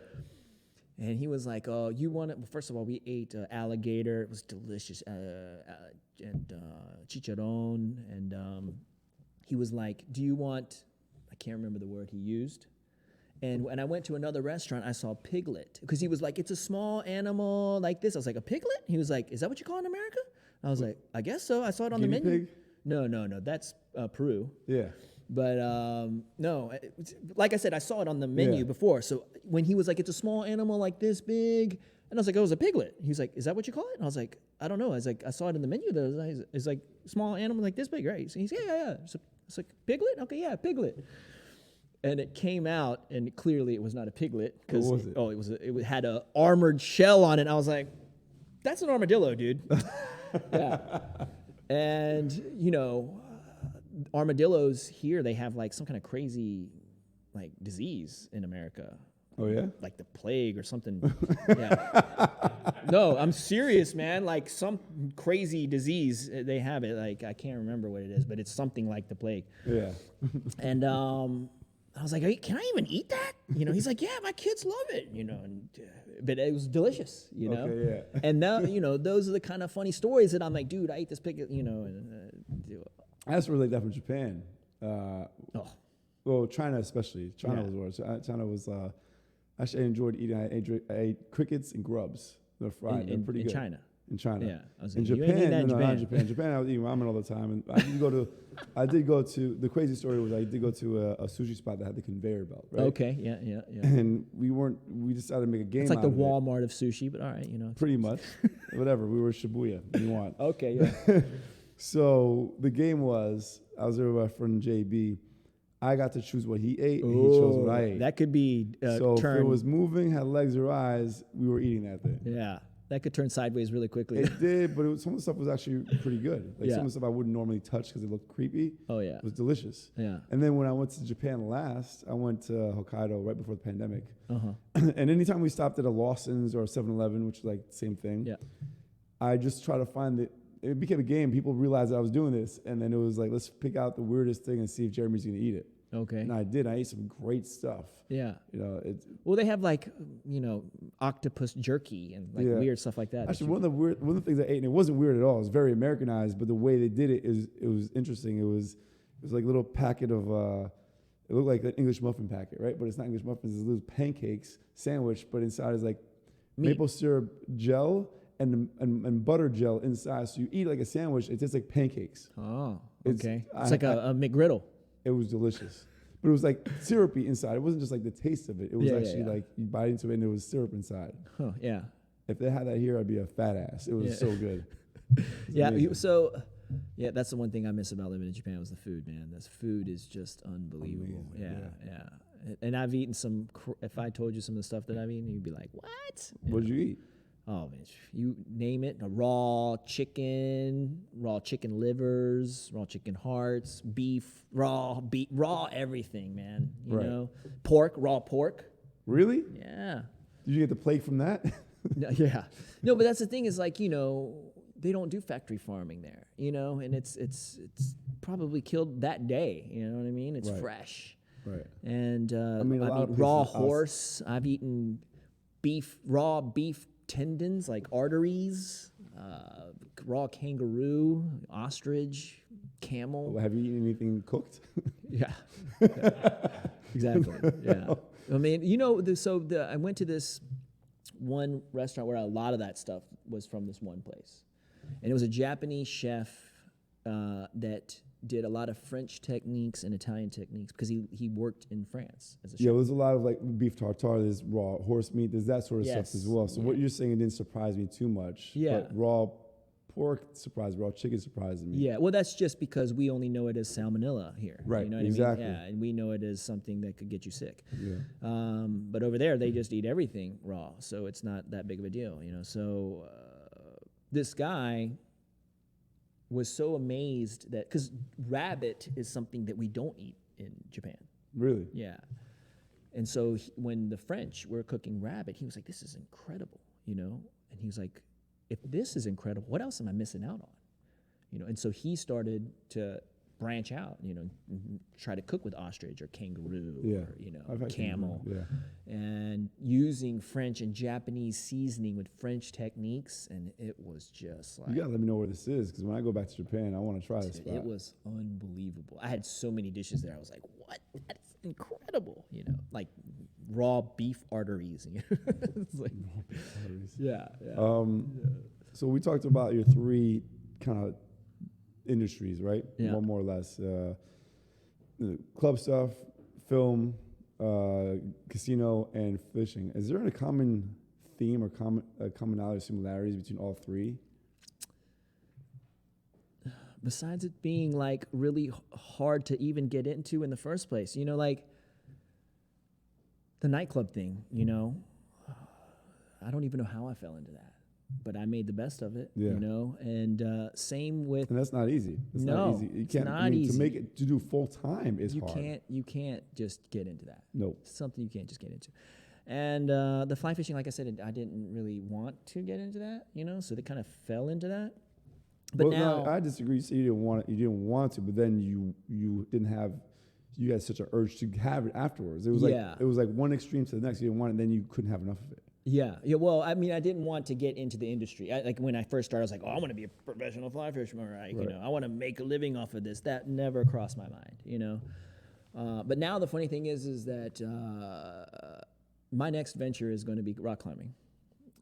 And he was like, "Oh, you want it?" Well, first of all, we ate alligator. It was delicious, and chicharron. And he was like, "Do you want?" I can't remember the word he used. And when I went to another restaurant, I saw piglet because he was like, "It's a small animal like this." I was like, "A piglet?" He was like, "Is that what you call it in America?" I was like, "I guess so." I saw it on the menu. Pig? No, that's Peru. Yeah. But no, like I said, I saw it on the menu before. So when he was like, it's a small animal like this big, and I was like, oh, it's a piglet. He was like, is that what you call it? And I was like, I don't know. I was like, I saw it in the menu. It's like small animal like this big, right? So he's yeah. So it's like piglet? Okay, yeah, piglet. And it came out, and clearly it was not a piglet. What was it? It had a armored shell on it. I was like, that's an armadillo, dude. Yeah. And, armadillos here, they have like some kind of crazy like disease in America. Oh yeah? Like the plague or something. Yeah. No, I'm serious, man. Like some crazy disease they have it. Like I can't remember what it is, but it's something like the plague. Yeah. And I was like, can I even eat that? He's like, yeah, my kids love it, but it was delicious, Okay, yeah. And now, those are the kind of funny stories that I'm like, dude, I ate this pig, I also relate that from Japan. Well, China especially. China was worse. China was, actually I enjoyed eating, I ate crickets and grubs. They're fried. They're pretty good. In China? Yeah. I was like, in Japan, not in Japan. Japan, I was eating ramen all the time. And I did go to, the crazy story was I did go to a sushi spot that had the conveyor belt, right? Okay, yeah. And we decided to make a game It's like out the of Walmart of sushi, but all right, Pretty much. Whatever. We were Shibuya, if you want. Okay, yeah. So the game was, I was there with my friend JB. I got to choose what he ate, and he chose what I ate. That could be so if it was moving, had legs or eyes, we were eating that thing. Yeah, that could turn sideways really quickly. It did, but some of the stuff was actually pretty good. Like some of the stuff I wouldn't normally touch because it looked creepy. Oh yeah, it was delicious. Yeah. And then when I went to Japan last, I went to Hokkaido right before the pandemic. Uh-huh. And anytime we stopped at a Lawson's or a 7-Eleven, which is like the same thing, I just try to find it became a game. People realized that I was doing this, and then it was like, let's pick out the weirdest thing and see if Jeremy's going to eat it. Okay. And I did. I ate some great stuff. Yeah. Well, they have like, octopus jerky and like weird stuff like that. Actually, one of the things I ate, and it wasn't weird at all. It was very Americanized, but the way they did it was interesting. It was like a little packet of it looked like an English muffin packet, right? But it's not English muffins. It's little pancakes sandwich, but inside is like maple syrup gel and butter gel inside. So you eat like a sandwich. It tastes like pancakes. Oh, okay. It's like a McGriddle. It was delicious. But it was like syrupy inside. It wasn't just like the taste of it. It was Yeah, yeah, actually yeah. like you bite into it and there was syrup inside. Huh, yeah. If they had that here, I'd be a fat ass. It was Yeah. so good. Yeah. amazing. Yeah, that's the one thing I miss about living in Japan was the food, man. This food is just unbelievable. Amazing, Yeah. And I've eaten if I told you some of the stuff that I've eaten, you'd be like, what? What'd you eat? Oh, man, you name it. Raw chicken livers, raw chicken hearts, raw everything, man. You Right. know, raw pork. Really? Yeah. Did you get the plague from that? No, yeah. No, but that's the thing is like, they don't do factory farming there, and it's probably killed that day. You know what I mean? It's Right. fresh. Right. And I mean, a lot I've of eaten raw places- horse. I've eaten raw beef tendons, like arteries, raw kangaroo, ostrich, camel. Have you eaten anything cooked? Yeah. Exactly. Yeah. I mean, I went to this one restaurant where a lot of that stuff was from this one place. And it was a Japanese chef that did a lot of French techniques and Italian techniques because he worked in France as a chef. Yeah, there's a lot of like beef tartare, there's raw horse meat, there's that sort of Yes. stuff as well. So what you're saying, it didn't surprise me too much. Yeah. But raw pork surprised, raw chicken surprised me. Yeah, well, that's just because we only know it as salmonella here. Right, You know what exactly. I mean? Yeah, and we know it as something that could get you sick. Yeah. But over there, they just eat everything raw, so it's not that big of a deal, So this guy was so amazed that because rabbit is something that we don't eat in Japan. Really? Yeah, and so when the French were cooking rabbit, he was like, "This is incredible," and he was like, "If this is incredible, what else am I missing out on?" And so he started to branch out, try to cook with ostrich or kangaroo Yeah. or, I've had camel. kangaroo, And using French and Japanese seasoning with French techniques, and it was just like, You gotta let me know where this is, because when I go back to Japan, I want to try this spot. it was unbelievable. I had so many dishes there. I was like, what? That's incredible. Like raw beef arteries. It's like, yeah. So we talked about your three kind of industries, right? Yeah. One more or less. Club stuff, film, casino, and fishing. Is there a common theme or commonality or similarities between all three? Besides it being like really hard to even get into in the first place, like the nightclub thing, I don't even know how I fell into that, but I made the best of it, Yeah. and same with, And that's not easy. It's No, not easy. You it's can't. not I mean, easy. to make it to do full time is you hard. can't just get into that. No. It's something you can't just get into. And the fly fishing, like I said, I didn't really want to get into that, so they kind of fell into that. But Well, now, no, I disagree. You said you didn't want it. You didn't want to, but then you didn't have. You had such an urge to have it afterwards. It was Yeah. like one extreme to the next. You didn't want it, then you couldn't have enough of it. yeah. Well, I mean, I didn't want to get into the industry. Like when I first started, I was like, oh, I want to be a professional fly fisherman, right? Right. I want to make a living off of this. That never crossed my mind, But now the funny thing is that my next venture is going to be rock climbing.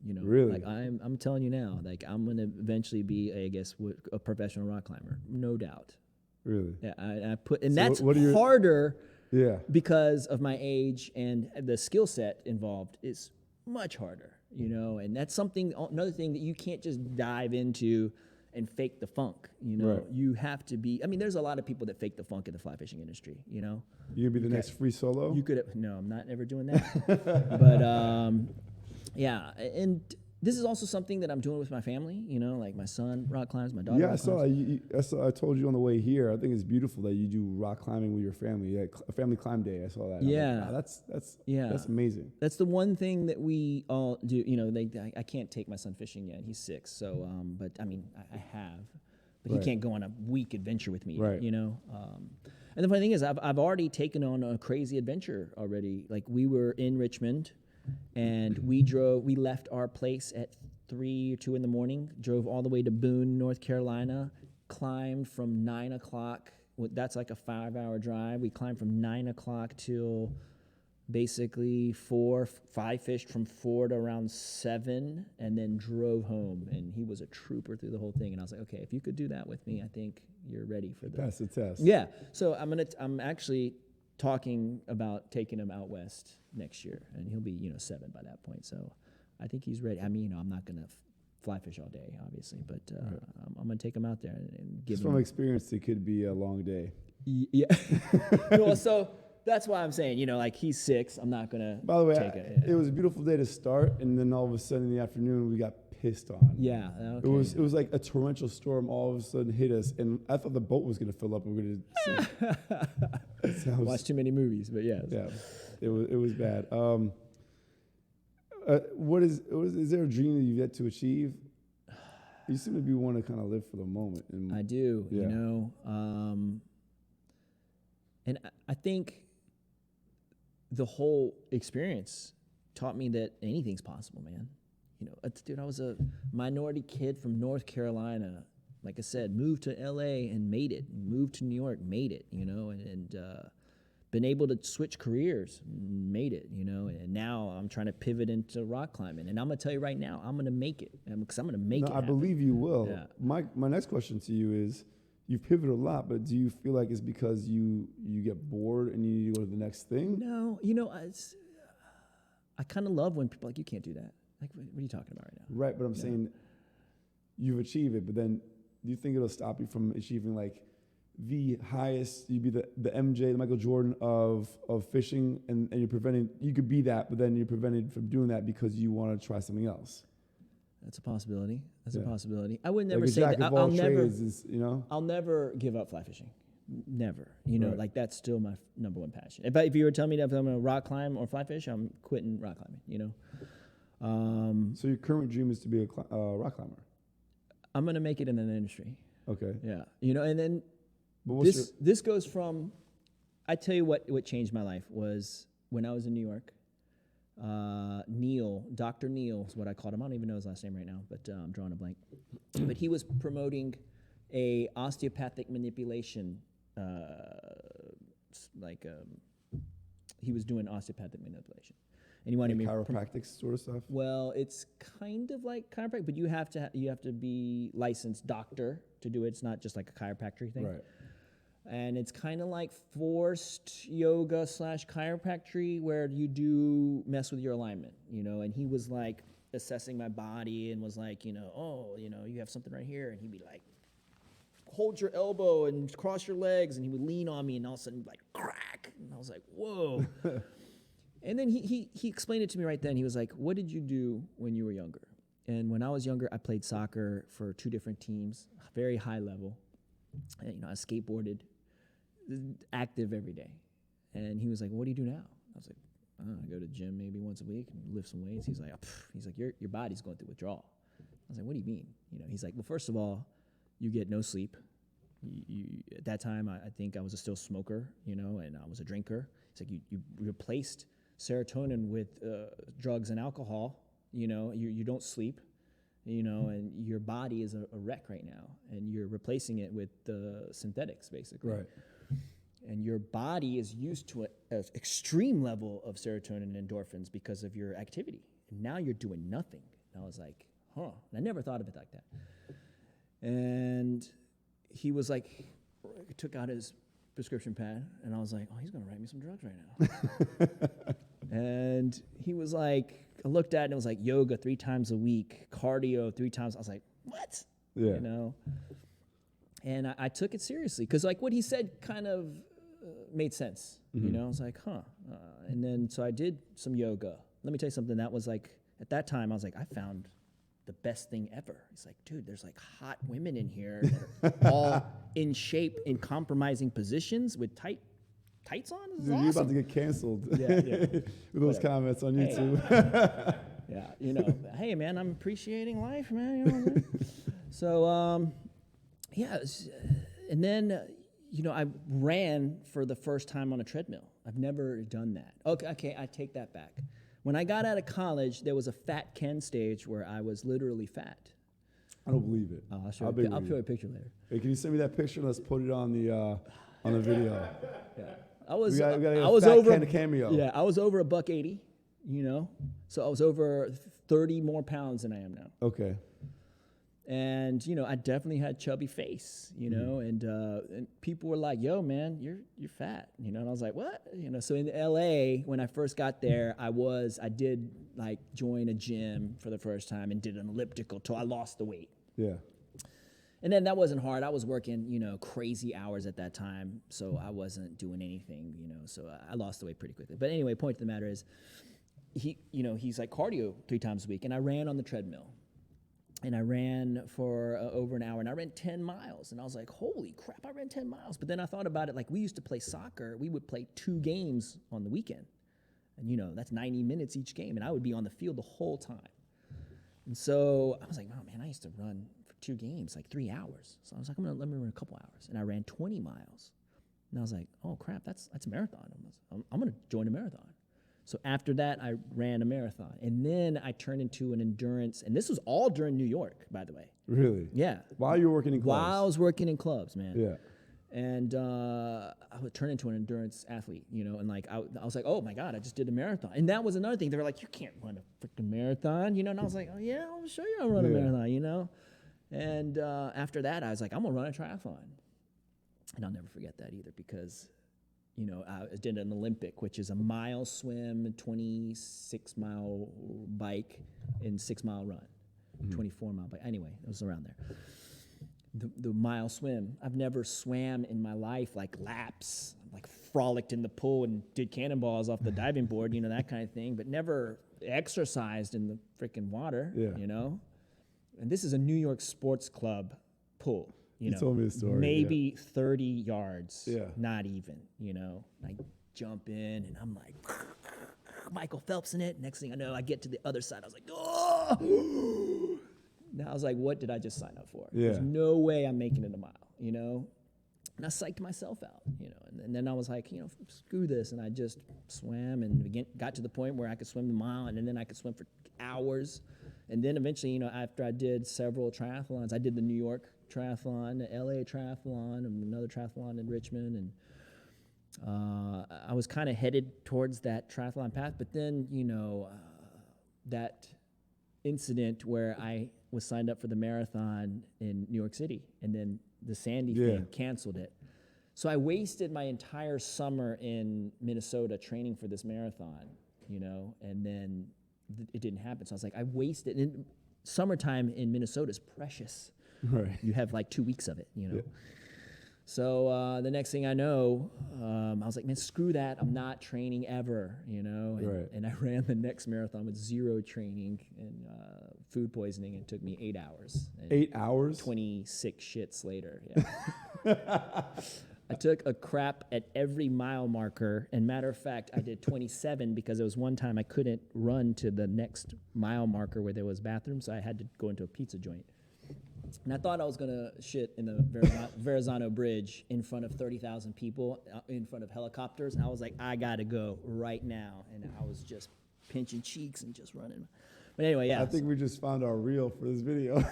Really? Like I'm telling you now, like I'm going to eventually be, a professional rock climber, no doubt. Really? Yeah, I put, and So that's what are your- harder Yeah. because of my age and the skill set involved is much harder, and that's another thing that you can't just dive into and fake the funk, Right. You have to be, there's a lot of people that fake the funk in the fly fishing industry, You gonna be the next free solo? You could, no, I'm not ever doing that, but, yeah, and this is also something that I'm doing with my family, like my son rock climbs, my daughter Yeah, I rock saw. climbs. I told you on the way here. I think it's beautiful that you do rock climbing with your family. Like a family climb day. I saw that. And I was Yeah. like, wow, Yeah. that's amazing. That's the one thing that we all do. I can't take my son fishing yet. He's 6. So, but I have, but Right. he can't go on a week adventure with me. Yet, Right. And the funny thing is, I've already taken on a crazy adventure already. Like we were in Richmond, and we left our place at 3 or 2 in the morning. Drove all the way to Boone, North Carolina. Climbed from 9 o'clock. That's like a 5-hour drive. We climbed from 9 o'clock till basically 5 fished from 4 to around 7, and then drove home. And he was a trooper through the whole thing. And I was like, okay, if you could do that with me, I think you're ready for this. That's the test. Yeah. So I'm actually talking about taking him out west next year, and he'll be 7 by that point. So I think he's ready. I mean, I'm not gonna fly fish all day, obviously, but I'm gonna take him out there and give Just him. from experience, it could be a long day. Yeah. Well, so that's why I'm saying, like he's 6. I'm not gonna. By the way, take it. it was a beautiful day to start, and then all of a sudden in the afternoon we got pissed on. Yeah. Okay. It was like a torrential storm all of a sudden hit us, and I thought the boat was gonna fill up and we're gonna sink. Watch too many movies, but yeah. Yeah, it was bad. Is there a dream that you've yet to achieve? You seem to be one to kind of live for the moment. And I do, yeah. And I think the whole experience taught me that anything's possible, man. Dude, I was a minority kid from North Carolina. Like I said, moved to LA and made it. Moved to New York, made it. And been able to switch careers, made it. And now I'm trying to pivot into rock climbing. And I'm gonna tell you right now, I'm gonna make it because I'm gonna make it. I believe you will. Yeah. My next question to you is: you've pivoted a lot, but do you feel like it's because you get bored and you need to go to the next thing? No, I kind of love when people are like, you can't do that. Like, what are you talking about right now? Right, but I'm saying you've achieved it, but then do you think it'll stop you from achieving like the highest? You'd be the MJ, the Michael Jordan of fishing, and you could be that, but then you're prevented from doing that because you want to try something else. That's a possibility. A possibility. I would never like say that. I'll never. Is, I'll never give up fly fishing. Never. Right. Like that's still my number one passion. If you were telling me that I'm gonna rock climb or fly fish, I'm quitting rock climbing. So your current dream is to be a rock climber. I'm gonna make it in an industry. Okay. Yeah. And then But this goes from. I tell you what changed my life was when I was in New York. Dr. Neil is what I called him. I don't even know his last name right now, but I'm drawing a blank. But he was promoting a osteopathic manipulation, he was doing osteopathic manipulation. And he wanted me chiropractic sort of stuff? Well, it's kind of like chiropractic, but you have to be licensed doctor to do it. It's not just like a chiropractic thing. Right. And it's kind of like forced yoga / chiropractic where you do mess with your alignment, and he was like assessing my body and was like, you have something right here. And he'd be like, hold your elbow and cross your legs. And he would lean on me and all of a sudden like crack. And I was like, whoa. And then he explained it to me right then. He was like, what did you do when you were younger? And when I was younger, I played soccer for 2 different teams, very high level. And, I skateboarded, active every day. And he was like, what do you do now? I was like, I go to the gym maybe once a week and lift some weights. He's like, your body's going through withdrawal. I was like, what do you mean? He's like, well, first of all, you get no sleep. At that time, I think I was still a smoker, and I was a drinker. It's like you replaced serotonin with drugs and alcohol. You don't sleep. And your body is a wreck right now, and you're replacing it with the synthetics, basically. Right. And your body is used to an extreme level of serotonin and endorphins because of your activity. And now you're doing nothing. And I was like, huh. And I never thought of it like that. And he was like, took out his prescription pad, and I was like, oh, he's going to write me some drugs right now. And he was like, I looked at it and it was like yoga 3 times a week, cardio 3 times. I was like, what? Yeah. And I took it seriously because like what he said kind of made sense. I was like, huh. And then so I did some yoga. Let me tell you something. That was like, at that time, I was like, I found the best thing ever. He's like, dude, there's like hot women in here that are all in shape in compromising positions with tights on. This is Dude, awesome. you're about to get canceled with those comments on YouTube. Hey, man, I'm appreciating life, man. So, and then, I ran for the first time on a treadmill. I've never done that. Okay, I take that back. When I got out of college, there was a Fat Ken stage where I was literally fat. I don't believe it. I'll show you a picture later. Hey, can you send me that picture? Let's put it on the video. Yeah. I was we got over a cameo. Yeah, I was over $180, so I was over 30 more pounds than I am now. Okay. And, you know, I definitely had chubby face, you know, and people were like, yo, man, you're fat, you know, and I was like, what? You know, so in LA, when I first got there, I did like join a gym for the first time and did an elliptical till I lost the weight. Yeah. And then that wasn't hard. I was working, you know, crazy hours at that time, so I wasn't doing anything, you know, so I lost the weight pretty quickly. But anyway, point to the matter is, he's like cardio 3 times a week, and I ran on the treadmill. And I ran for over an hour, and I ran 10 miles. And I was like, holy crap, I ran 10 miles. But then I thought about it, like we used to play soccer. We would play 2 games on the weekend. And, you know, that's 90 minutes each game. And I would be on the field the whole time. And so I was like, oh, man, I used to run for 2 games, like 3 hours. So I was like, let me run a couple hours. And I ran 20 miles. And I was like, oh, crap, that's a marathon. I'm going to join a marathon. So after that, I ran a marathon. And then I turned into an endurance. And this was all during New York, by the way. Really? Yeah. While you were working in clubs? While I was working in clubs, man. Yeah. And I would turn into an endurance athlete, you know. And like I was like, oh, my God, I just did a marathon. And that was another thing. They were like, you can't run a freaking marathon, you know. And I was like, oh, yeah, I'll show you how to run a marathon, you know. And after that, I was like, I'm going to run a triathlon. And I'll never forget that either because... You know, I did an Olympic, which is a mile swim, 26-mile bike, and 6-mile run, 24-mile bike. Anyway, it was around there. The mile swim, I've never swam in my life like laps, like frolicked in the pool and did cannonballs off the diving board, you know, that kind of thing, but never exercised in the freaking water, you know. And this is a New York Sports Club pool. You know, told me the story. Maybe 30 yards, Yeah. not even, you know. I jump in, and I'm like, Michael Phelps in it. Next thing I know, I get to the other side. I was like, oh! Now I was like, what did I just sign up for? Yeah. There's no way I'm making it a mile, you know. And I psyched myself out, you know. And then I was like, you know, screw this. And I just swam and got to the point where I could swim the mile, and then I could swim for hours. And then eventually, you know, after I did several triathlons, I did the New York triathlon, the LA triathlon, and another triathlon in Richmond, and I was kind of headed towards that triathlon path. But then, you know, that incident where I was signed up for the marathon in New York City, and then the Sandy thing canceled it. So I wasted my entire summer in Minnesota training for this marathon, you know, and then it didn't happen. So I was like, I wasted. And summertime in Minnesota is precious. Right. You have like 2 weeks of it, you know. Yeah. So the next thing I know, I was like, man, screw that. I'm not training ever, you know. And I ran the next marathon with 0 training and food poisoning. It took me 8 hours. 8 hours? 26 shits later, yeah. I took a crap at every mile marker. And matter of fact, I did 27 because there was one time I couldn't run to the next mile marker where there was bathrooms. So I had to go into a pizza joint. And I thought I was going to shit in the Verrazano Bridge in front of 30,000 people, in front of helicopters. And I was like, I got to go right now. And I was just pinching cheeks and just running. But anyway, yeah. I think we just found our reel for this video.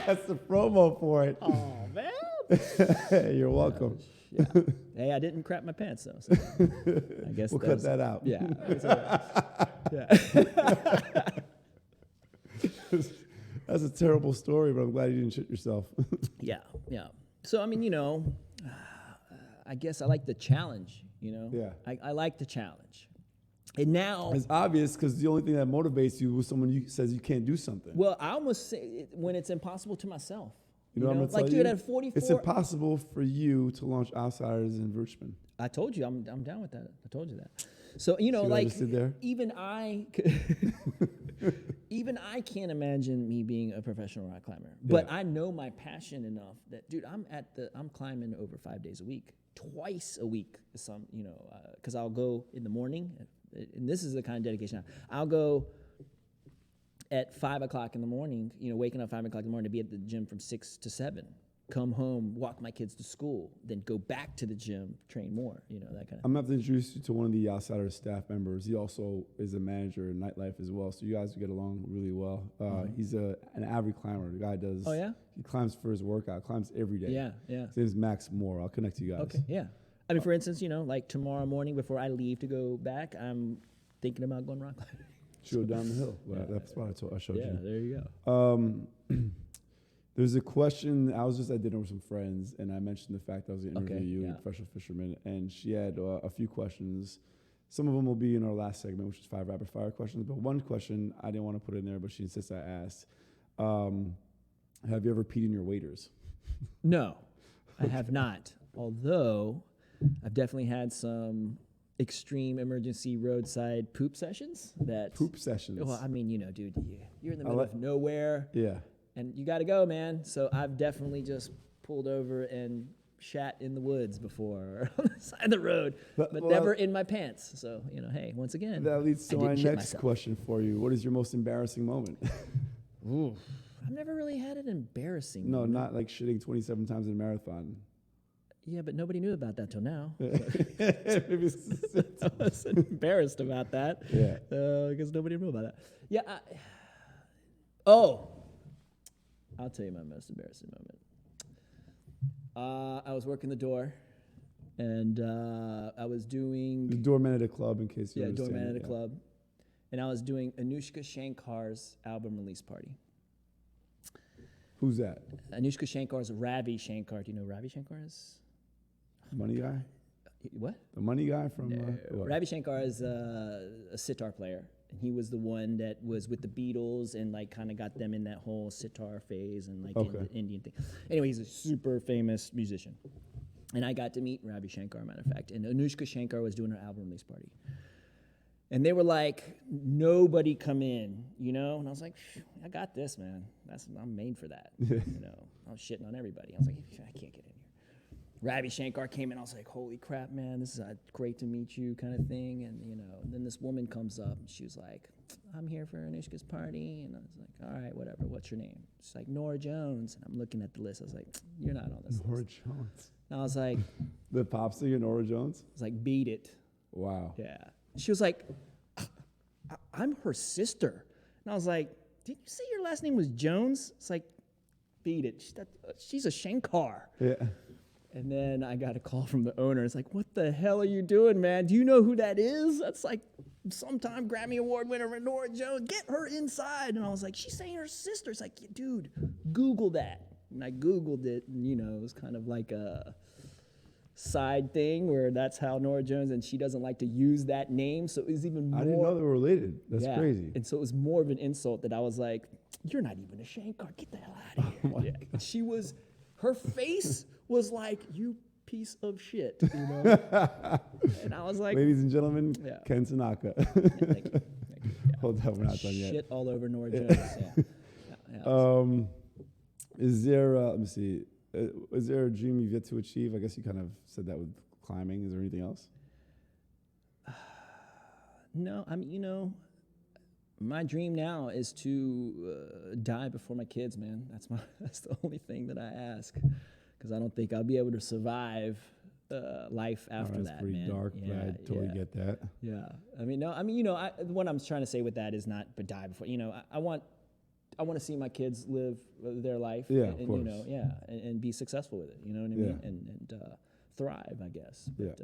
That's the promo for it. Oh, man. You're welcome. Yeah. Hey, I didn't crap my pants, though. So I guess we'll cut that out. Yeah. Yeah. That's a terrible story, but I'm glad you didn't shit yourself. Yeah. So, I mean, you know, I guess I like the challenge, you know? Yeah. I like the challenge. And now... It's obvious because the only thing that motivates you is someone you says you can't do something. Well, I almost say it when it's impossible to myself. You know what I'm going to tell like, you? dude, at 44... It's impossible for you to launch Outsiders in Richmond. I told you, I'm down with that. I told you that. So, you know, see like, I just did there? Even I can't imagine me being a professional rock climber. But I know my passion enough that, dude, I'm climbing over 5 days a week, twice a week. Some, you know, because I'll go in the morning, and this is the kind of dedication. I'll go at 5 o'clock in the morning. You know, waking up 5 o'clock in the morning to be at the gym from 6 to 7. Come home, walk my kids to school, then go back to the gym, train more, you know, that kind of thing. I'm going to have to introduce you to one of the Outsiders staff members. He also is a manager in nightlife as well, so you guys will get along really well. He's an avid climber. The guy does... Oh, yeah? He climbs for his workout, climbs every day. Yeah. His name's Max Moore. I'll connect you guys. Okay, yeah. I mean, for instance, you know, like tomorrow morning before I leave to go back, I'm thinking about going rock climbing. Should go down the hill. Well, that's what I showed Yeah, you. there you go. There's a question. I was just at dinner with some friends, and I mentioned the fact I was going to interview you, Professional Fisherman, and she had a few questions. Some of them will be in our last segment, which is 5 rapid fire questions. But one question I didn't want to put in there, but she insists I asked. Have you ever peed in your waiters? No, I have not. Although I've definitely had some extreme emergency roadside poop sessions. Poop sessions. Well, I mean, dude, you're in the middle of nowhere. Yeah. And you got to go, man. So I've definitely just pulled over and shat in the woods before on the side of the road, but never in my pants. So, hey, once again. That leads to my next question for you. What is your most embarrassing moment? Ooh. I've never really had an embarrassing No, moment. not like shitting 27 times in a marathon. Yeah, but nobody knew about that till now. I I was embarrassed about that. Yeah. Because nobody knew about that. Yeah. I'll tell you my most embarrassing moment. I was working the door, and I was doing... The doorman at a club, in case you understand. Yeah, doorman at a club. And I was doing Anushka Shankar's album release party. Who's that? Anushka Shankar's Ravi Shankar. Do you know who Ravi Shankar is? Money guy? What? The money guy from... Ravi Shankar is a sitar player. And he was the one that was with the Beatles and kind of got them in that whole sitar phase and in the Indian thing. Anyway, he's a super famous musician. And I got to meet Ravi Shankar, matter of fact. And Anushka Shankar was doing her album release party. And they were like, nobody come in, And I was like, I got this, man. I'm made for that. I was shitting on everybody. I was like, I can't get in here. Ravi Shankar came in. I was like, holy crap, man. This is great to meet you kind of thing. And, and then this woman comes up. And she was like, I'm here for Anushka's party. And I was like, all right, whatever. What's your name? She's like, Nora Jones. And I'm looking at the list. I was like, you're not on this Nora list. Jones. And I was like... The pop singer, Nora Jones? I was like, beat it. Wow. Yeah. She was like, I'm her sister. And I was like, did you say your last name was Jones? It's like, beat it. She's a Shankar. Yeah. And then I got a call from the owner. It's like, what the hell are you doing, man? Do you know who that is? That's like sometime Grammy Award winner Nora Jones. Get her inside. And I was like, she's saying her sister. It's like, dude, Google that. And I Googled it, and, it was kind of like a side thing where that's how Nora Jones, and she doesn't like to use that name. So it was even more. I didn't know they were related. That's crazy. And so it was more of an insult that I was like, you're not even a Shankar. Get the hell out of here. Yeah. Her face was like, you piece of shit, And I was like, ladies and gentlemen, Ken Tanaka. Thank you. Yeah. Hold on, we're not done yet. Shit all over Nora Jones. Yeah. Is there, let me see, is there a dream you've yet to achieve? I guess you kind of said that with climbing. Is there anything else? No, I mean, my dream now is to die before my kids, man. That's the only thing that I ask, because I don't think I'll be able to survive life after that's that, pretty man. dark, but I totally get that. Yeah, I mean, what I'm trying to say with that is not, but die before. I want to see my kids live their life, of and course. and be successful with it. You know what I mean? And thrive, I guess. But,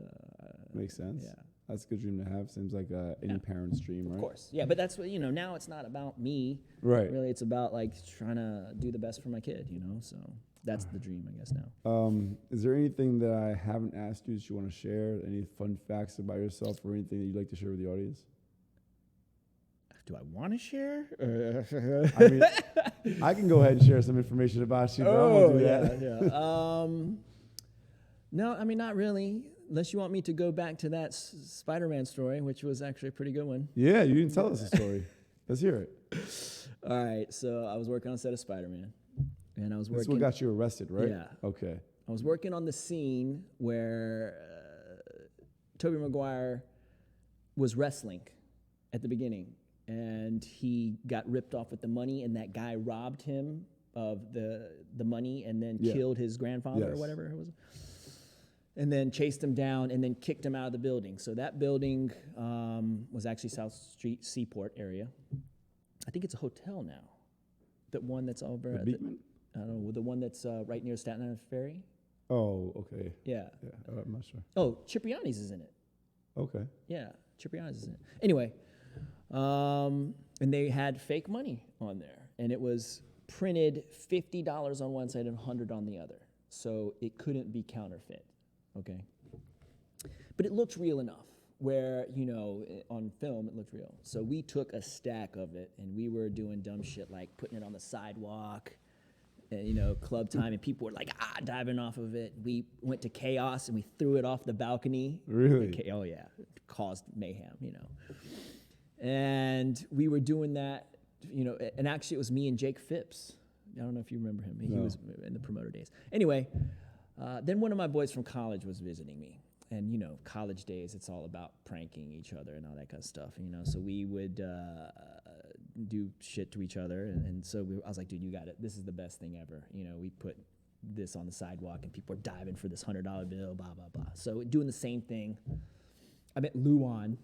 makes sense. Yeah. That's a good dream to have. Seems like any parent's dream, right? Of course. Yeah, but that's what, now it's not about me. Right. Really, it's about trying to do the best for my kid, so that's the dream, I guess, now. Is there anything that I haven't asked you that you want to share? Any fun facts about yourself or anything that you'd like to share with the audience? Do I want to share? I mean, I can go ahead and share some information about you, but I won't do that. Yeah. No, I mean, not really. Unless you want me to go back to that Spider-Man story, which was actually a pretty good one. Yeah, you didn't tell us the story. Let's hear it. All right, so I was working on a set of Spider-Man, and I was working. This one got you arrested, right? Yeah. Okay. I was working on the scene where Tobey Maguire was wrestling at the beginning, and he got ripped off with the money, and that guy robbed him of the money and then killed his grandfather or whatever it was. And then chased him down and then kicked him out of the building. So that building was actually South Street Seaport area. I think it's a hotel now. The one that's over The Beekman? I don't know, the one that's right near Staten Island Ferry. Oh, okay. Yeah. I'm not sure. Oh, Cipriani's is in it. Okay. Yeah, Cipriani's is in it. Anyway, And they had fake money on there, and it was printed $50 on one side and $100 on the other, so it couldn't be counterfeit. Okay, but it looked real enough where, you know, on film it looked real. So we took a stack of it, and we were doing dumb shit like putting it on the sidewalk, and, you know, club time, and people were like diving off of it. We went to Chaos and we threw it off the balcony. Really? Oh yeah, it caused mayhem, you know. And we were doing that, you know, and actually it was me and Jake Phipps. I don't know if you remember him. He was in the promoter days. Anyway, then one of my boys from college was visiting me. And, you know, college days, it's all about pranking each other and all that kind of stuff, you know. So we would do shit to each other. And so I was like, dude, you got it. This is the best thing ever. You know, we put this on the sidewalk and people are diving for this $100 bill, blah, blah, blah. So doing the same thing. I met Luan.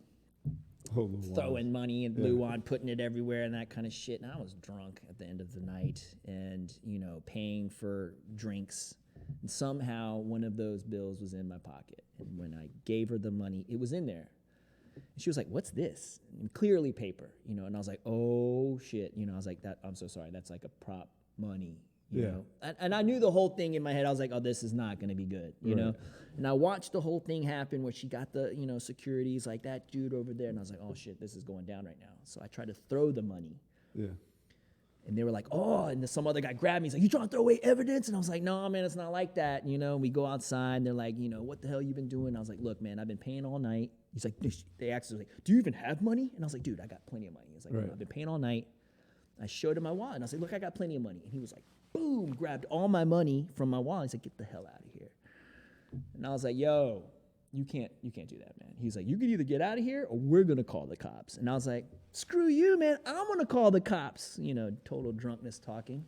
Throwing money and Luan, putting it everywhere and that kind of shit. And I was drunk at the end of the night and, you know, paying for drinks. And somehow one of those bills was in my pocket. And when I gave her the money, it was in there. And she was like, what's this? And clearly paper, you know. And I was like, oh, shit. You know, I was like, I'm so sorry. That's like a prop money, you know. And I knew the whole thing in my head. I was like, oh, this is not going to be good, you know. And I watched the whole thing happen where she got the, you know, securities, like that dude over there. And I was like, oh, shit, this is going down right now. So I tried to throw the money. Yeah. And they were like, oh, and then some other guy grabbed me. He's like, you trying to throw away evidence? And I was like, no, man, it's not like that. You know, and we go outside, and they're like, you know, what the hell you been doing? And I was like, look, man, I've been paying all night. He's like, they asked us, like, do you even have money? And I was like, dude, I got plenty of money. He's like, no, I've been paying all night. I showed him my wallet, and I was like, look, I got plenty of money. And he was like, boom, grabbed all my money from my wallet. He's like, get the hell out of here. And I was like, yo, you can't do that, man. He's like, you can either get out of here or we're going to call the cops. And I was like, screw you, man. I'm going to call the cops. You know, total drunkenness talking.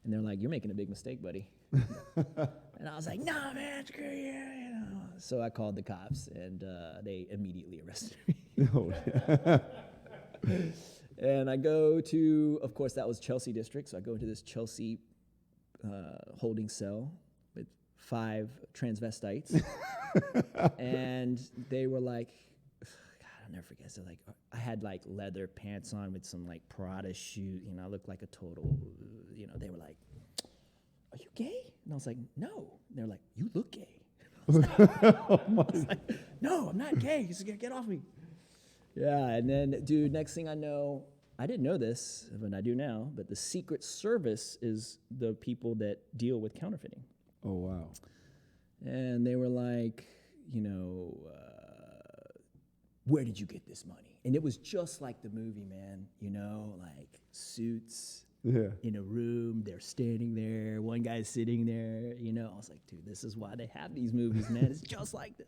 And they're like, you're making a big mistake, buddy. And I was like, nah, man, screw you. You know. So I called the cops, and they immediately arrested me. Oh, yeah. And I go to, of course, that was Chelsea District. So I go into this Chelsea holding cell with 5 transvestites. And they were like, God, I'll never forget. So like, I had like leather pants on with some like Prada shoes. You know, I looked like a total, you know, they were like, are you gay? And I was like, no. And they're like, you look gay. I was like, no, I'm not gay. He's like, get off me. Yeah, and then, dude, next thing I know, I didn't know this, but I do now, but the Secret Service is the people that deal with counterfeiting. Oh, wow. And they were like, you know, where did you get this money? And it was just like the movie, man, you know, like suits in a room, they're standing there, one guy's sitting there, you know. I was like, dude, this is why they have these movies, man. It's just like this.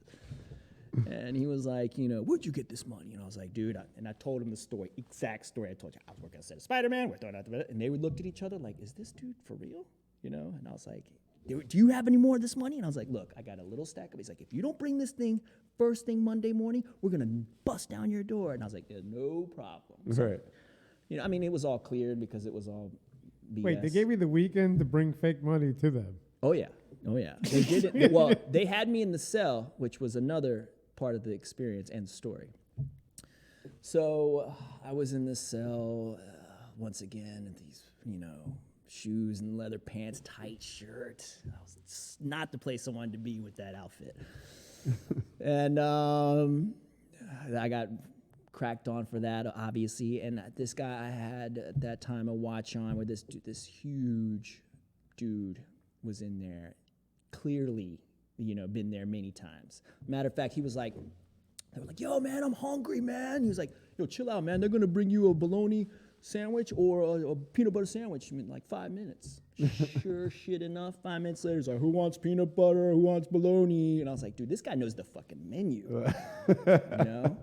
And he was like, you know, where'd you get this money? And I was like, dude, and I told him the story, exact story I told you. I was working on a set of Spider-Man, we're throwing out the, and they would look at each other like, is this dude for real? You know? And I was like, do you have any more of this money? And I was like, look, I got a little stack of it. He's like, if you don't bring this thing first thing Monday morning, we're going to bust down your door. And I was like, no problem. So, you know, I mean, it was all cleared because it was all BS. Wait, they gave you the weekend to bring fake money to them? Oh, yeah. Oh, yeah. They didn't. Well, they had me in the cell, which was another part of the experience and story. So I was in this cell once again, and these, you know, shoes and leather pants, tight shirt. That was not the place I wanted to be with that outfit. And I got cracked on for that, obviously. And this guy, I had at that time a watch on where this huge dude was in there, clearly, you know, been there many times. Matter of fact, he was like, they were like, yo, man, I'm hungry, man. He was like, yo, chill out, man. They're going to bring you a bologna sandwich or a peanut butter sandwich in like 5 minutes. Sure shit enough. 5 minutes later, he's like, who wants peanut butter? Who wants bologna? And I was like, dude, this guy knows the fucking menu, you know?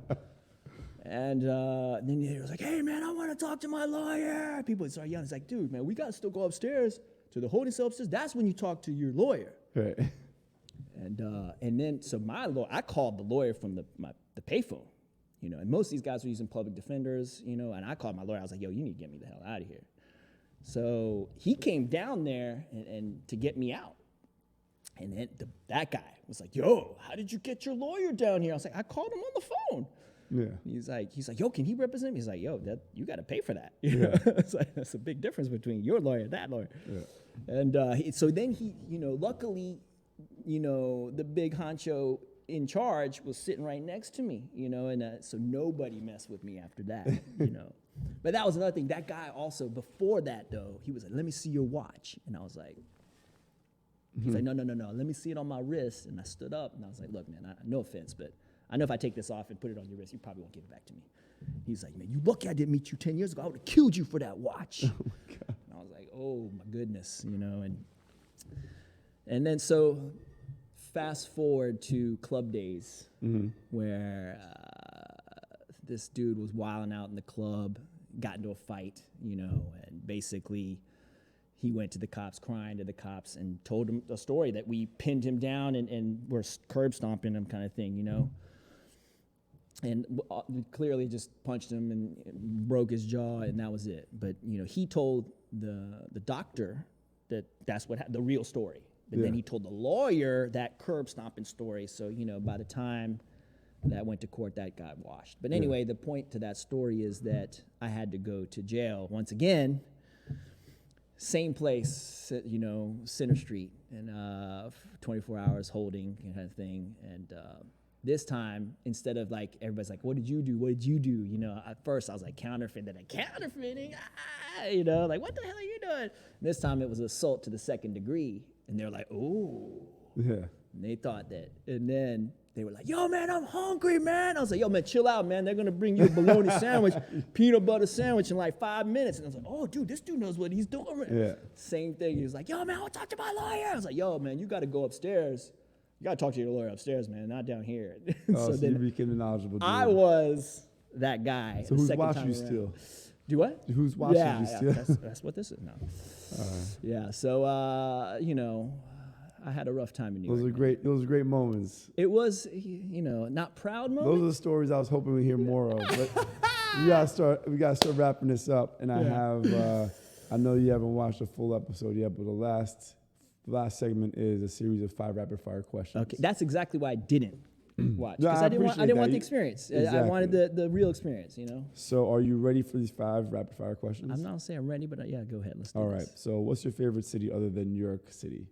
And then he was like, hey, man, I want to talk to my lawyer. People started yelling. He's like, dude, man, we got to still go upstairs to the holding cell upstairs. That's when you talk to your lawyer. Right. And then, so my lawyer, I called the lawyer from the payphone, you know, and most of these guys were using public defenders, you know, and I called my lawyer. I was like, yo, you need to get me the hell out of here. So he came down there and to get me out. And then that guy was like, yo, how did you get your lawyer down here? I was like, I called him on the phone. Yeah. He's like, yo, can he represent me? He's like, yo, that you got to pay for that. Yeah. It's like, that's a big difference between your lawyer and that lawyer. Yeah. And so then he, luckily, the big honcho in charge was sitting right next to me, and so nobody messed with me after that, But that was another thing. That guy also, before that though, he was like, let me see your watch. And I was like, he's like, no, let me see it on my wrist. And I stood up and I was like, look, man, no offense, but I know if I take this off and put it on your wrist, you probably won't give it back to me. He's like, man, you lucky I didn't meet you 10 years ago. I would have killed you for that watch. Oh my God. And I was like, oh my goodness, and then so fast forward to club days where this dude was wilding out in the club, got into a fight, and basically he went to the cops, crying to the cops, and told him a story that we pinned him down and were curb stomping him kind of thing, And clearly just punched him and broke his jaw, and that was it. But, he told the doctor that's what the real story. But then he told the lawyer that curb stomping story. So, by the time that went to court, that got washed. But anyway, the point to that story is that I had to go to jail once again. Same place, Center Street, and 24 hours holding kind of thing. And this time, instead of like, everybody's like, what did you do? What did you do? At first I was like, counterfeiting, like, what the hell are you doing? And this time it was assault to the second degree. And they're like, oh. Yeah. And they thought that. And then they were like, yo, man, I'm hungry, man. I was like, yo, man, chill out, man. They're going to bring you a bologna sandwich, peanut butter sandwich in like 5 minutes. And I was like, oh, dude, this dude knows what he's doing. Yeah. Same thing. He was like, yo, man, I want to talk to my lawyer. I was like, yo, man, you got to go upstairs. You got to talk to your lawyer upstairs, man, not down here. So then you became the knowledgeable dude. I was that guy. So who's watching you still? Do what? Who's watching you still? Yeah, that's what this is now. Yeah, so, I had a rough time in New York. Those are great moments. It was, not proud moments. Those are the stories I was hoping we'd hear more of. But we gotta start wrapping this up. And I know you haven't watched a full episode yet, but the last segment is a series of 5 rapid fire questions. Okay, that's exactly why I didn't watch. No, Because I didn't want the experience. Exactly. I wanted the real experience, So are you ready for these 5 rapid fire questions? I'm not saying I'm ready, but yeah, go ahead. Let's do this. All this. right. So what's your favorite city other than New York City?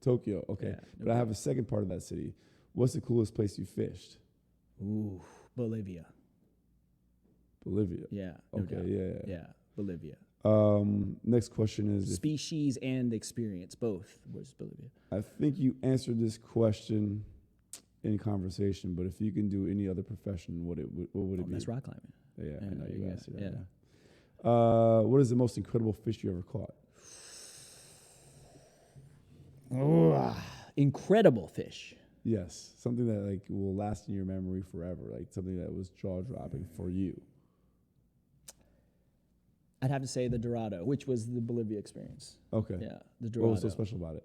Tokyo, okay. Yeah, but I have a second part of that city. What's the coolest place you fished? Ooh, Bolivia. Yeah. Okay, Yeah, Bolivia. Next question is... Species and experience, both. Where's Bolivia? I think you answered this question in conversation, but if you can do any other profession, what would it be? That's rock climbing. Yeah, I know you answered that. Yeah. What is the most incredible fish you ever caught? Incredible fish. Yes, something that like will last in your memory forever, like something that was jaw-dropping for you. I'd have to say the Dorado, which was the Bolivia experience. Okay. Yeah, the Dorado. What was so special about it?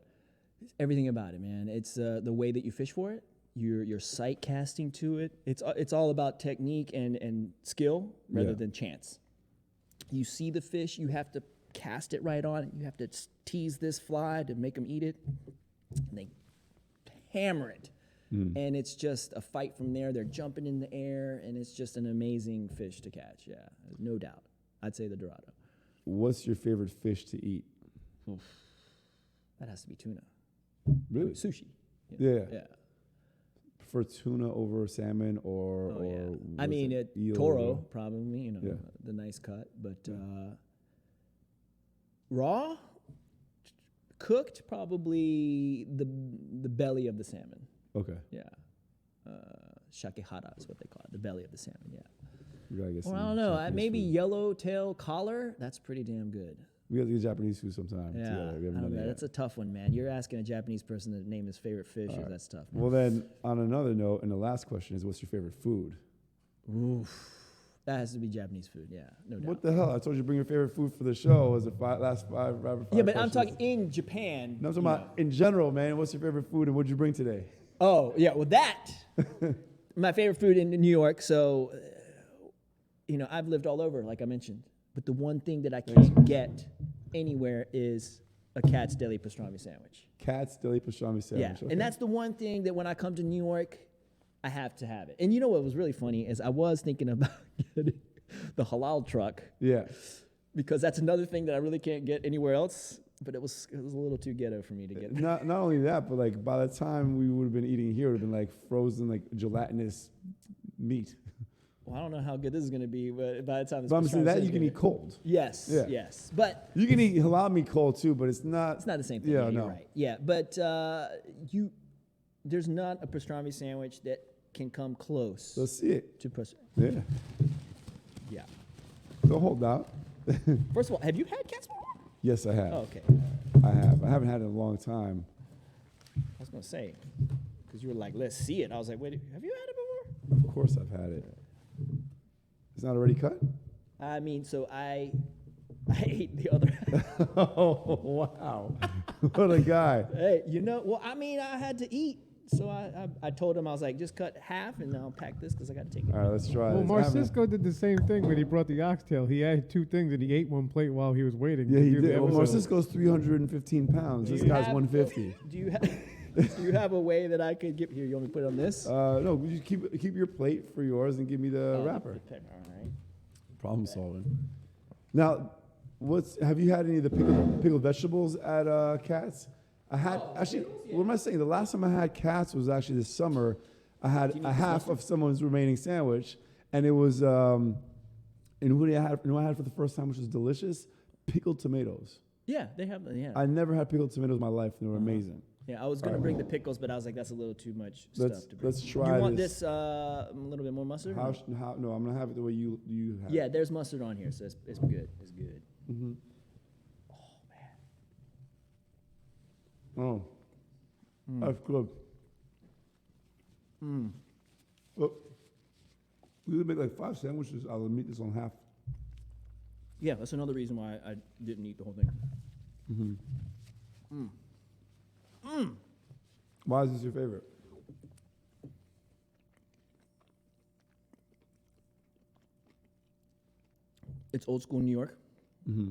Everything about it, man. It's the way that you fish for it. Your sight casting to it. It's all about technique and skill rather than chance. You see the fish, you have to cast it right on. You have to tease this fly to make them eat it. And they hammer it. And it's just a fight from there. They're jumping in the air, and it's just an amazing fish to catch. Yeah, no doubt. I'd say the Dorado. What's your favorite fish to eat? Oof. That has to be tuna. Really? Sushi. Yeah. Prefer tuna over salmon or I mean, eel toro, probably, the nice cut. But raw, cooked, probably the belly of the salmon. Okay. Yeah. Shakehara is what they call it, the belly of the salmon, yeah. We gotta get I don't know, maybe yellowtail collar, that's pretty damn good. We got to get Japanese food sometime. Yeah, that's a tough one, man. You're asking a Japanese person to name his favorite fish. Right. That's tough, man. Well, then, on another note, and the last question is, what's your favorite food? Oof. That has to be Japanese food, yeah, no doubt. What the hell? I told you to bring your favorite food for the show as the last 5 rapid fire Yeah, but questions. I'm talking in Japan. No, I'm talking about in general, man. What's your favorite food, and what'd you bring today? Oh, yeah, well, that, my favorite food in New York, so, I've lived all over, like I mentioned. But the one thing that I can't get anywhere is a Cat's Deli pastrami sandwich. Cat's Deli pastrami sandwich. Yeah, okay. And that's the one thing that when I come to New York, I have to have it. And you know what was really funny is I was thinking about getting the halal truck Yeah. because that's another thing that I really can't get anywhere else. But it was a little too ghetto for me to get. Not only that, but like by the time we would have been eating here, it would have been like frozen, like gelatinous meat. Well, I don't know how good this is going to be, but by the time But I'm saying that you can eat cold. Yes, Yeah. yes. But You can eat halal meat cold too, but it's not it's not the same thing. Yeah, You're no. right. Yeah, but there's not a pastrami sandwich that can come close Let's see it. to pastrami. Yeah. Yeah. Don't hold out. First of all, have you had cats before? Yes, I have. Oh, okay. I have. I haven't had it in a long time. I was going to say, because you were like, let's see it. I was like, wait, have you had it before? Of course I've had it. It's not already cut? I mean, so I ate the other half. Oh, wow. What a guy. Hey, well, I mean, I had to eat. So I told him, I was like, just cut half and I'll pack this because I got to take it. All right, let's try Well, this. Marcisco did the same thing when he brought the oxtail. He had 2 things and he ate 1 plate while he was waiting. Yeah, to he do the did. Well, episode. Marcisco's 315 pounds. This guy's 150. Do you have a way that I could get here? You want me to put it on this? No, you keep your plate for yours and give me the wrapper. All right. Problem solving. Now, have you had any of the pickled vegetables at Katz? I had what am I saying? The last time I had Katz was actually this summer. I had a half of someone's remaining sandwich, and it was and what I had for the first time, which was delicious, pickled tomatoes. Yeah, they have. Yeah. I never had pickled tomatoes in my life, and they were amazing. Yeah, I was gonna bring the pickles, but I was like, that's a little too much stuff to bring. Let's try You want this. this a little bit more mustard? No, I'm gonna have it the way you have. Yeah, there's mustard on here, so it's good. It's good. Mm-hmm. Oh man. Oh, that's good. Well, we would make like 5 sandwiches. I'll meet this on half. Yeah, that's another reason why I didn't eat the whole thing. Why is this your favorite? It's old school New York. Mm-hmm.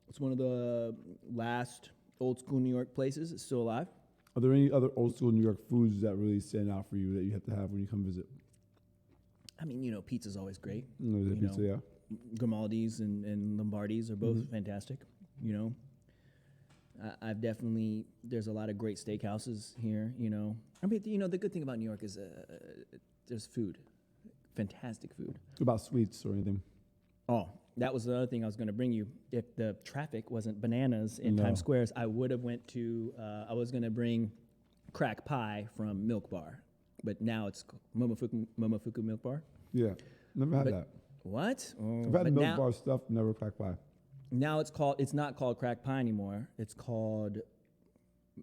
It's one of the last old school New York places. It's still alive. Are there any other old school New York foods that really stand out for you that you have to have when you come visit? I mean, pizza's always great. Pizza, yeah. Grimaldi's and Lombardi's are both fantastic. I've definitely, there's a lot of great steakhouses here, I mean, the good thing about New York is there's food, fantastic food. What about sweets or anything? Oh, that was the other thing I was going to bring you. If the traffic wasn't bananas in Times Squares, I would have went to, I was going to bring crack pie from Milk Bar, but now it's Momofuku Milk Bar. Yeah, never had that. What? Oh, I've had but milk bar stuff, never crack pie. Now it's not called crack pie anymore. It's called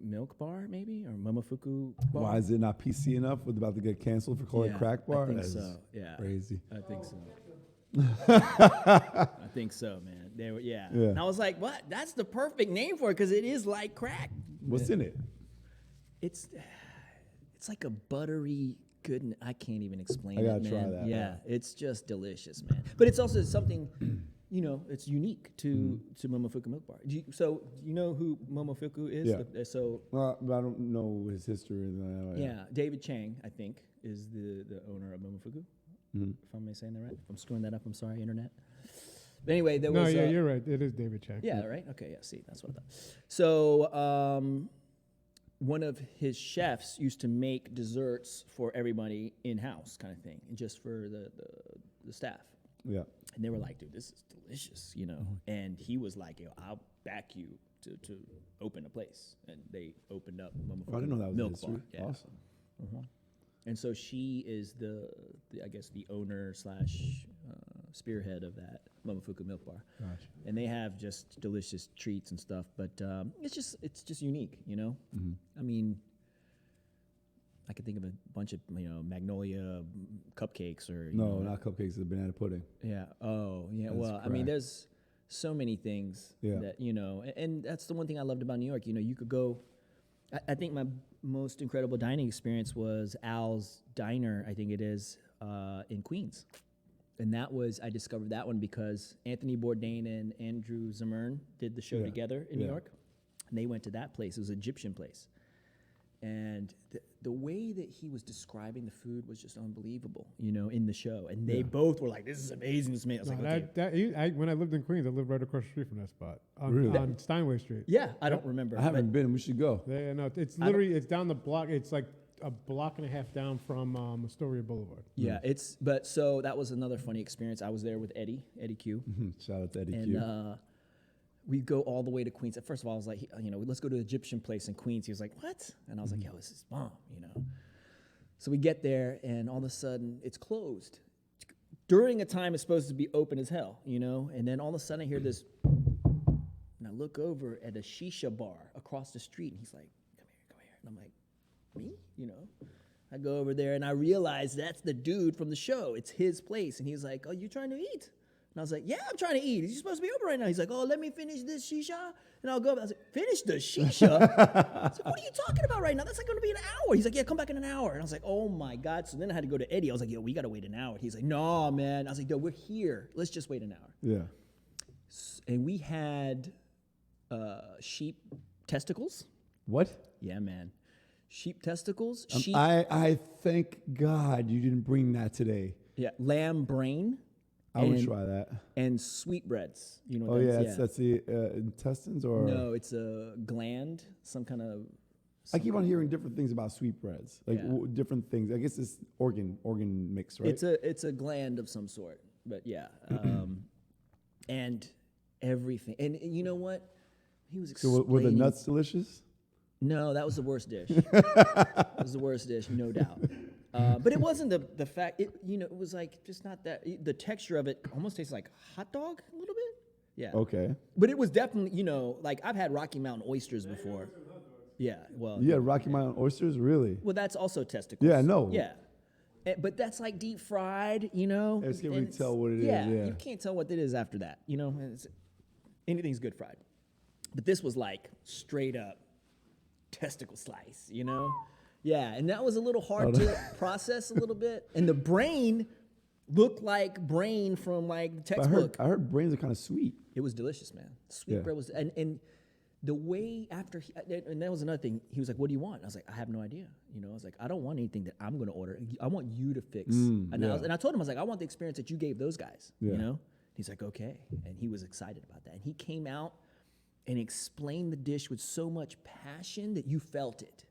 Milk Bar, maybe, or Momofuku Bar. Why is it not PC enough? Was about to get canceled for calling it crack bar? I think That so. is Yeah, crazy. I think so. I think so, man. They were, yeah. And I was like, what? That's the perfect name for it because it is like crack. What's in it? It's like a buttery good. I can't even explain I it, gotta man. try that. Yeah, it's just delicious, man. But it's also something, it's unique to Momofuku Milk Bar. So you know who Momofuku is? Yeah. Well, I don't know his history. Yeah, David Chang, I think, is the owner of Momofuku. If I'm saying that right. If I'm screwing that up, I'm sorry, internet. But anyway, there was. you're right. It is David Chang. Yeah, right? Okay, yeah, see, that's what I thought. So, one of his chefs used to make desserts for everybody in-house kind of thing, just for the staff. Yeah. And they were like, dude, this is delicious, And he was like, yo, I'll back you to open a place. And they opened up Momofuku I didn't know that was Milk history. Bar. Yeah. Awesome. And so she is the I guess the owner / spearhead of that Momofuku Milk Bar. Gotcha. And they have just delicious treats and stuff, but it's just unique, I mean, I could think of a bunch of Magnolia cupcakes or not cupcakes. The banana pudding. yeah. Oh yeah. That's Well, I mean, crack. there's so many things that and that's the one thing I loved about New York. You could go. I think my most incredible dining experience was Al's Diner, I think it is, in Queens. And I discovered that one because Anthony Bourdain and Andrew Zimmern did the show together in New York. And they went to that place. It was an Egyptian place. And the way that he was describing the food was just unbelievable, you know, in the show. And they both were like, "This is amazing, this man." I was like, "Okay." When I lived in Queens, I lived right across the street from that spot Really? on Steinway Street. Yeah, I don't remember. I haven't been. We should go. Yeah, no, it's literally it's down the block. It's like a block and a half down from Astoria Boulevard. Yeah, so that was another funny experience. I was there with Eddie Q. Shout out to Eddie And Q. we go all the way to Queens. First of all, I was like, you know, let's go to the Egyptian place in Queens. He was like, what? And I was like, yo, this is bomb, you know. So we get there, and all of a sudden, it's closed. During a time it's supposed to be open as hell, you know. And then all of a sudden, I hear this, and I look over at a shisha bar across the street, and he's like, come here. And I'm like, me? You know. I go over there, and I realize that's the dude from the show. It's his place. And he's like, oh, you trying to eat? And I was like, yeah, I'm trying to eat. Is he supposed to be open right now? He's like, oh, let me finish this shisha, and I'll go. I was like, finish the shisha? I was like, what are you talking about right now? That's like going to be an hour. He's like, yeah, come back in an hour. And I was like, oh, my God. So then I had to go to Eddie. I was like, yo, we got to wait an hour. He's like, no, man. I was like, yo, we're here. Let's just wait an hour. Yeah. And we had sheep testicles. What? Yeah, man. Sheep testicles. I thank God you didn't bring that today. Yeah, lamb brain. I would try that. And sweetbreads. You know what Oh, that's, yeah, that's the intestines or? No, it's a gland, some kind of. I keep on hearing different things about sweetbreads, like different things. I guess it's organ mix, right? It's a gland of some sort, but yeah, and everything. And you know what? He was explaining. So were the nuts delicious? No, that was the worst dish. That was the worst dish, no doubt. But it wasn't the fact. It was like just not that. The texture of it almost tastes like hot dog a little bit. Yeah. Okay. But it was definitely, like I've had Rocky Mountain oysters before. Yeah. Well. Yeah, Rocky Mountain oysters, really? Well, that's also testicles. Yeah, no. Yeah. But that's like deep fried, I just can't really tell what it is. Yeah, you can't tell what it is after that. Anything's good fried. But this was like straight up testicle slice, Yeah, and that was a little hard to process a little bit. And the brain looked like brain from like the textbook. I heard brains are kind of sweet. It was delicious, man. Sweet bread was, and the way after, and that was another thing. He was like, "What do you want?" And I was like, "I have no idea." I was like, "I don't want anything that I'm going to order. I want you to fix." And I told him, I was like, "I want the experience that you gave those guys." He's like, "Okay," and he was excited about that. And he came out and explained the dish with so much passion that you felt it.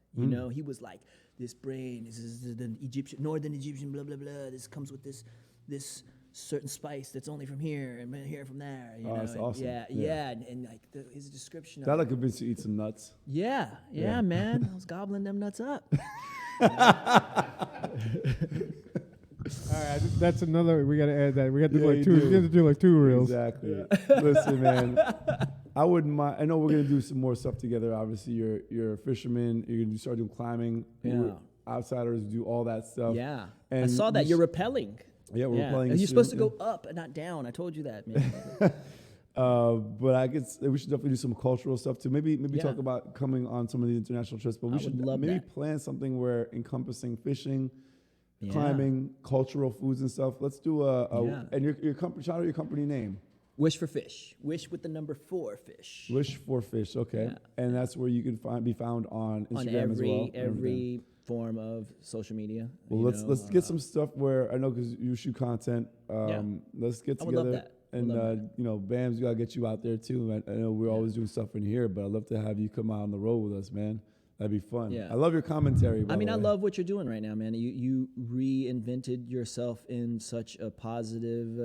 He was like, "This brain, this is the northern Egyptian, blah blah blah. This comes with this certain spice that's only from here and here from there." That's awesome. Yeah, and like his description. That like convinced you to eat some nuts. Yeah, man. I was gobbling them nuts up. All right, that's another. We got to add that. We got to do like two. We have to do like 2 reels. Exactly. Listen, man. I wouldn't mind. I know we're gonna do some more stuff together. Obviously, you're a fisherman. You're gonna start doing climbing. Yeah. Outsiders do all that stuff. Yeah. And I saw that you're rappelling. Yeah, we're rappelling. And you're supposed to go up and not down. I told you that, man. But I guess we should definitely do some cultural stuff too. Maybe talk about coming on some of the international trips. But we should maybe plan something where encompassing fishing, climbing, cultural foods and stuff. Let's do and your company. Shout out your company name. Wish for Fish. Wish with the number 4 fish. Wish for Fish. Okay, and that's where you can be found on Instagram as well. Every form of social media. Well, let's get some stuff where I know because you shoot content. Let's get together. I would love that. And Bams, we gotta get you out there too. I know we're always doing stuff in here, but I'd love to have you come out on the road with us, man. That'd be fun. Yeah. I love your commentary. I love what you're doing right now, man. You reinvented yourself in such a positive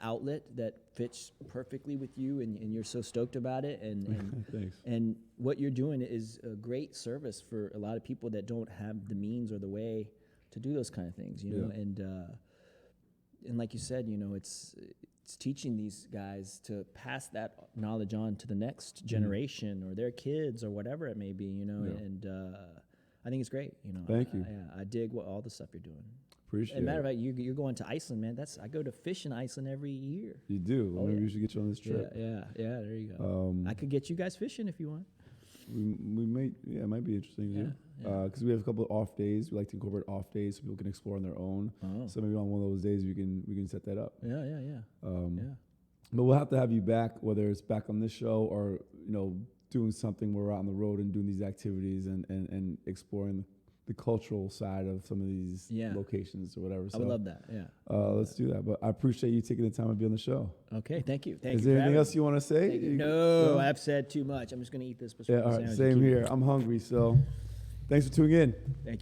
outlet that fits perfectly with you, and you're so stoked about it. And Thanks. And what you're doing is a great service for a lot of people that don't have the means or the way to do those kind of things, know. And like you said, it's teaching these guys to pass that knowledge on to the next generation or their kids or whatever it may be, and I think it's great, Thank you. I dig all the stuff you're doing. Appreciate it. Matter of fact, you're going to Iceland, man. I go to fish in Iceland every year. You do? Well, maybe we should get you on this trip. Yeah, there you go. I could get you guys fishing if you want. We might, it might be interesting too. Because we have a couple of off days. We like to incorporate off days so people can explore on their own. Oh. So maybe on one of those days we can set that up. Yeah. But we'll have to have you back, whether it's back on this show or doing something where we're out on the road and doing these activities and exploring the cultural side of some of these locations or whatever. So, I would love that. Yeah. Let's do that. But I appreciate you taking the time to be on the show. Okay. Thank you. Is there anything else you want to say? No, I've said too much. I'm just going to eat this. Yeah, all right, same here. I'm hungry, so thanks for tuning in. Thank you.